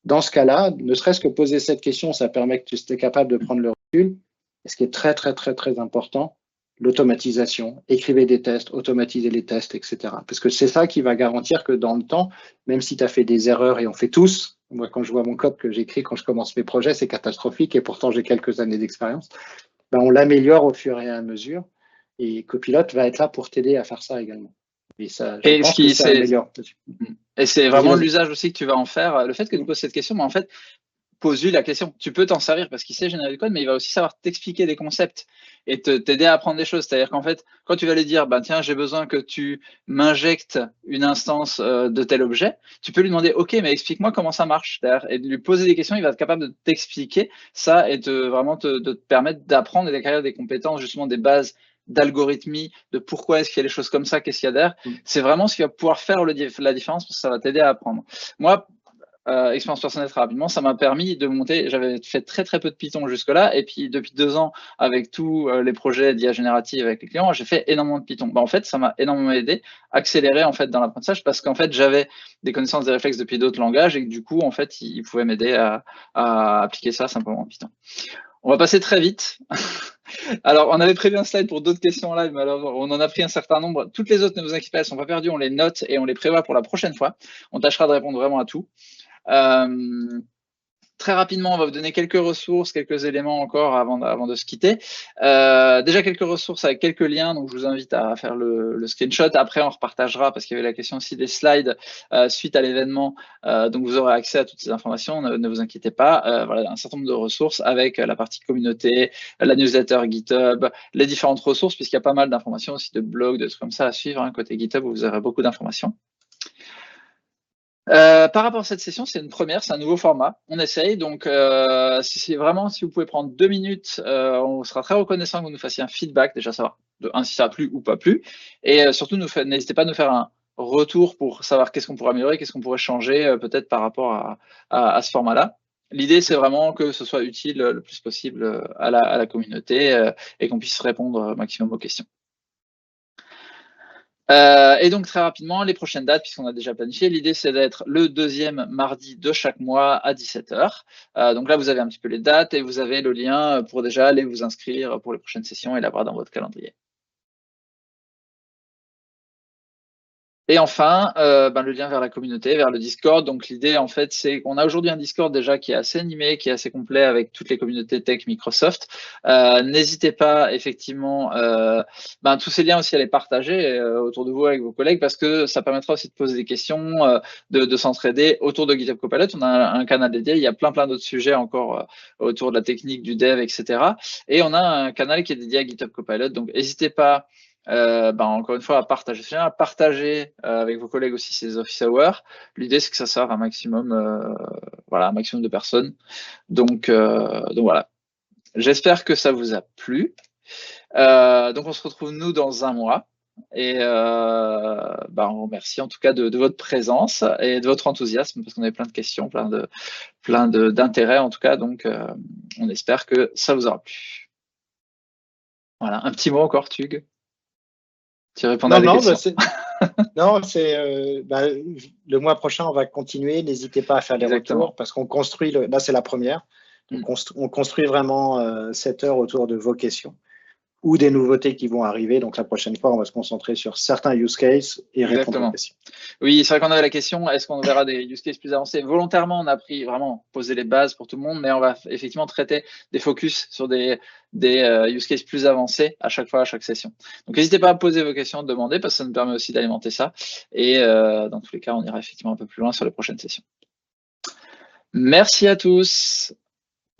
Dans ce cas-là, ne serait-ce que poser cette question, ça permet que tu sois capable de prendre le recul. Et ce qui est très important, l'automatisation. Écrivez des tests, automatisez les tests, etc. Parce que c'est ça qui va garantir que dans le temps, même si tu as fait des erreurs, et on fait tous, moi quand je vois mon code que j'écris quand je commence mes projets, c'est catastrophique, et pourtant j'ai quelques années d'expérience, on l'améliore au fur et à mesure. Et Copilot va être là pour t'aider à faire ça également. Et ça, je pense que ça améliore. Et c'est vraiment l'usage aussi que tu vas en faire. Le fait que tu poses cette question, mais en fait, pose-lui la question. Tu peux t'en servir parce qu'il sait générer du code, mais il va aussi savoir t'expliquer des concepts et t'aider à apprendre des choses. C'est-à-dire qu'en fait, quand tu vas lui dire, bah, tiens, j'ai besoin que tu m'injectes une instance de tel objet, tu peux lui demander, OK, mais explique-moi comment ça marche. Et de lui poser des questions, il va être capable de t'expliquer ça et vraiment de te permettre d'apprendre et d'acquérir des compétences, justement des bases d'algorithmie, de pourquoi est-ce qu'il y a les choses comme ça, qu'est-ce qu'il y a derrière. C'est vraiment ce qui va pouvoir faire la différence parce que ça va t'aider à apprendre. Moi, expérience personnelle très rapidement, ça m'a permis de monter. J'avais fait très peu de Python jusque-là, et puis depuis 2 ans, avec tous les projets d'IA générative avec les clients, j'ai fait énormément de Python. Bah, en fait, ça m'a énormément aidé, accéléré en fait dans l'apprentissage, parce qu'en fait, j'avais des connaissances des réflexes depuis d'autres langages, et que du coup, en fait, ils pouvaient m'aider à appliquer ça simplement en Python. On va passer très vite. Alors, on avait prévu un slide pour d'autres questions en live, mais alors on en a pris un certain nombre. Toutes les autres, ne vous inquiétez pas, elles ne sont pas perdues, on les note et on les prévoit pour la prochaine fois. On tâchera de répondre vraiment à tout. Très rapidement, on va vous donner quelques ressources, quelques éléments encore avant de se quitter. Déjà quelques ressources avec quelques liens, donc je vous invite à faire le screenshot. Après, on repartagera parce qu'il y avait la question aussi des slides suite à l'événement. Donc vous aurez accès à toutes ces informations, ne vous inquiétez pas. Voilà, un certain nombre de ressources avec la partie communauté, la newsletter GitHub, les différentes ressources, puisqu'il y a pas mal d'informations aussi de blogs, de trucs comme ça à suivre. Hein, côté GitHub, vous aurez beaucoup d'informations. Par rapport à cette session, c'est une première, c'est un nouveau format. On essaye, donc si vous pouvez prendre 2 minutes, on sera très reconnaissant que vous nous fassiez un feedback, déjà savoir si ça a plu ou pas plu, et surtout n'hésitez pas à nous faire un retour pour savoir qu'est-ce qu'on pourrait améliorer, qu'est-ce qu'on pourrait changer peut-être par rapport à ce format-là. L'idée, c'est vraiment que ce soit utile le plus possible à la communauté et qu'on puisse répondre au maximum aux questions. Et donc très rapidement, les prochaines dates, puisqu'on a déjà planifié, l'idée c'est d'être le 2e mardi de chaque mois à 17 h. Donc là, vous avez un petit peu les dates et vous avez le lien pour déjà aller vous inscrire pour les prochaines sessions et l'avoir dans votre calendrier. Et enfin, le lien vers la communauté, vers le Discord. Donc l'idée, en fait, c'est qu'on a aujourd'hui un Discord déjà qui est assez animé, qui est assez complet avec toutes les communautés tech Microsoft. N'hésitez pas, effectivement, tous ces liens aussi à les partager autour de vous avec vos collègues, parce que ça permettra aussi de poser des questions, de s'entraider autour de GitHub Copilot. On a un canal dédié, il y a plein d'autres sujets encore autour de la technique, du dev, etc. Et on a un canal qui est dédié à GitHub Copilot. Donc n'hésitez pas, encore une fois, à partager avec vos collègues aussi ces office hours. L'idée, c'est que ça serve un maximum, un maximum de personnes. Donc voilà. J'espère que ça vous a plu. Donc on se retrouve nous dans un mois. Et on vous remercie en tout cas de votre présence et de votre enthousiasme, parce qu'on avait plein de questions, plein d'intérêts en tout cas. Donc on espère que ça vous aura plu. Voilà, un petit mot encore, Tug. Tu réponds à des questions. Non, le mois prochain, on va continuer. N'hésitez pas à faire des retours, parce qu'on construit, là c'est la première, donc on construit vraiment 7 heures autour de vos questions ou des nouveautés qui vont arriver. Donc la prochaine fois, on va se concentrer sur certains use cases et répondre aux questions. Oui, c'est vrai qu'on avait la question, est-ce qu'on verra des use cases plus avancés? Volontairement, on a posé les bases pour tout le monde, mais on va effectivement traiter des focus sur des use cases plus avancés à chaque fois, à chaque session. Donc n'hésitez pas à poser vos questions, demander, parce que ça nous permet aussi d'alimenter ça. Et dans tous les cas, on ira effectivement un peu plus loin sur les prochaines sessions. Merci à tous.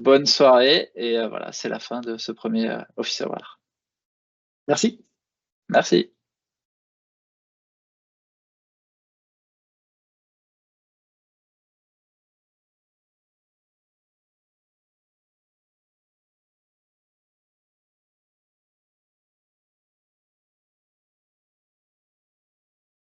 Bonne soirée. Et voilà, c'est la fin de ce premier Office Hour. Merci. Merci.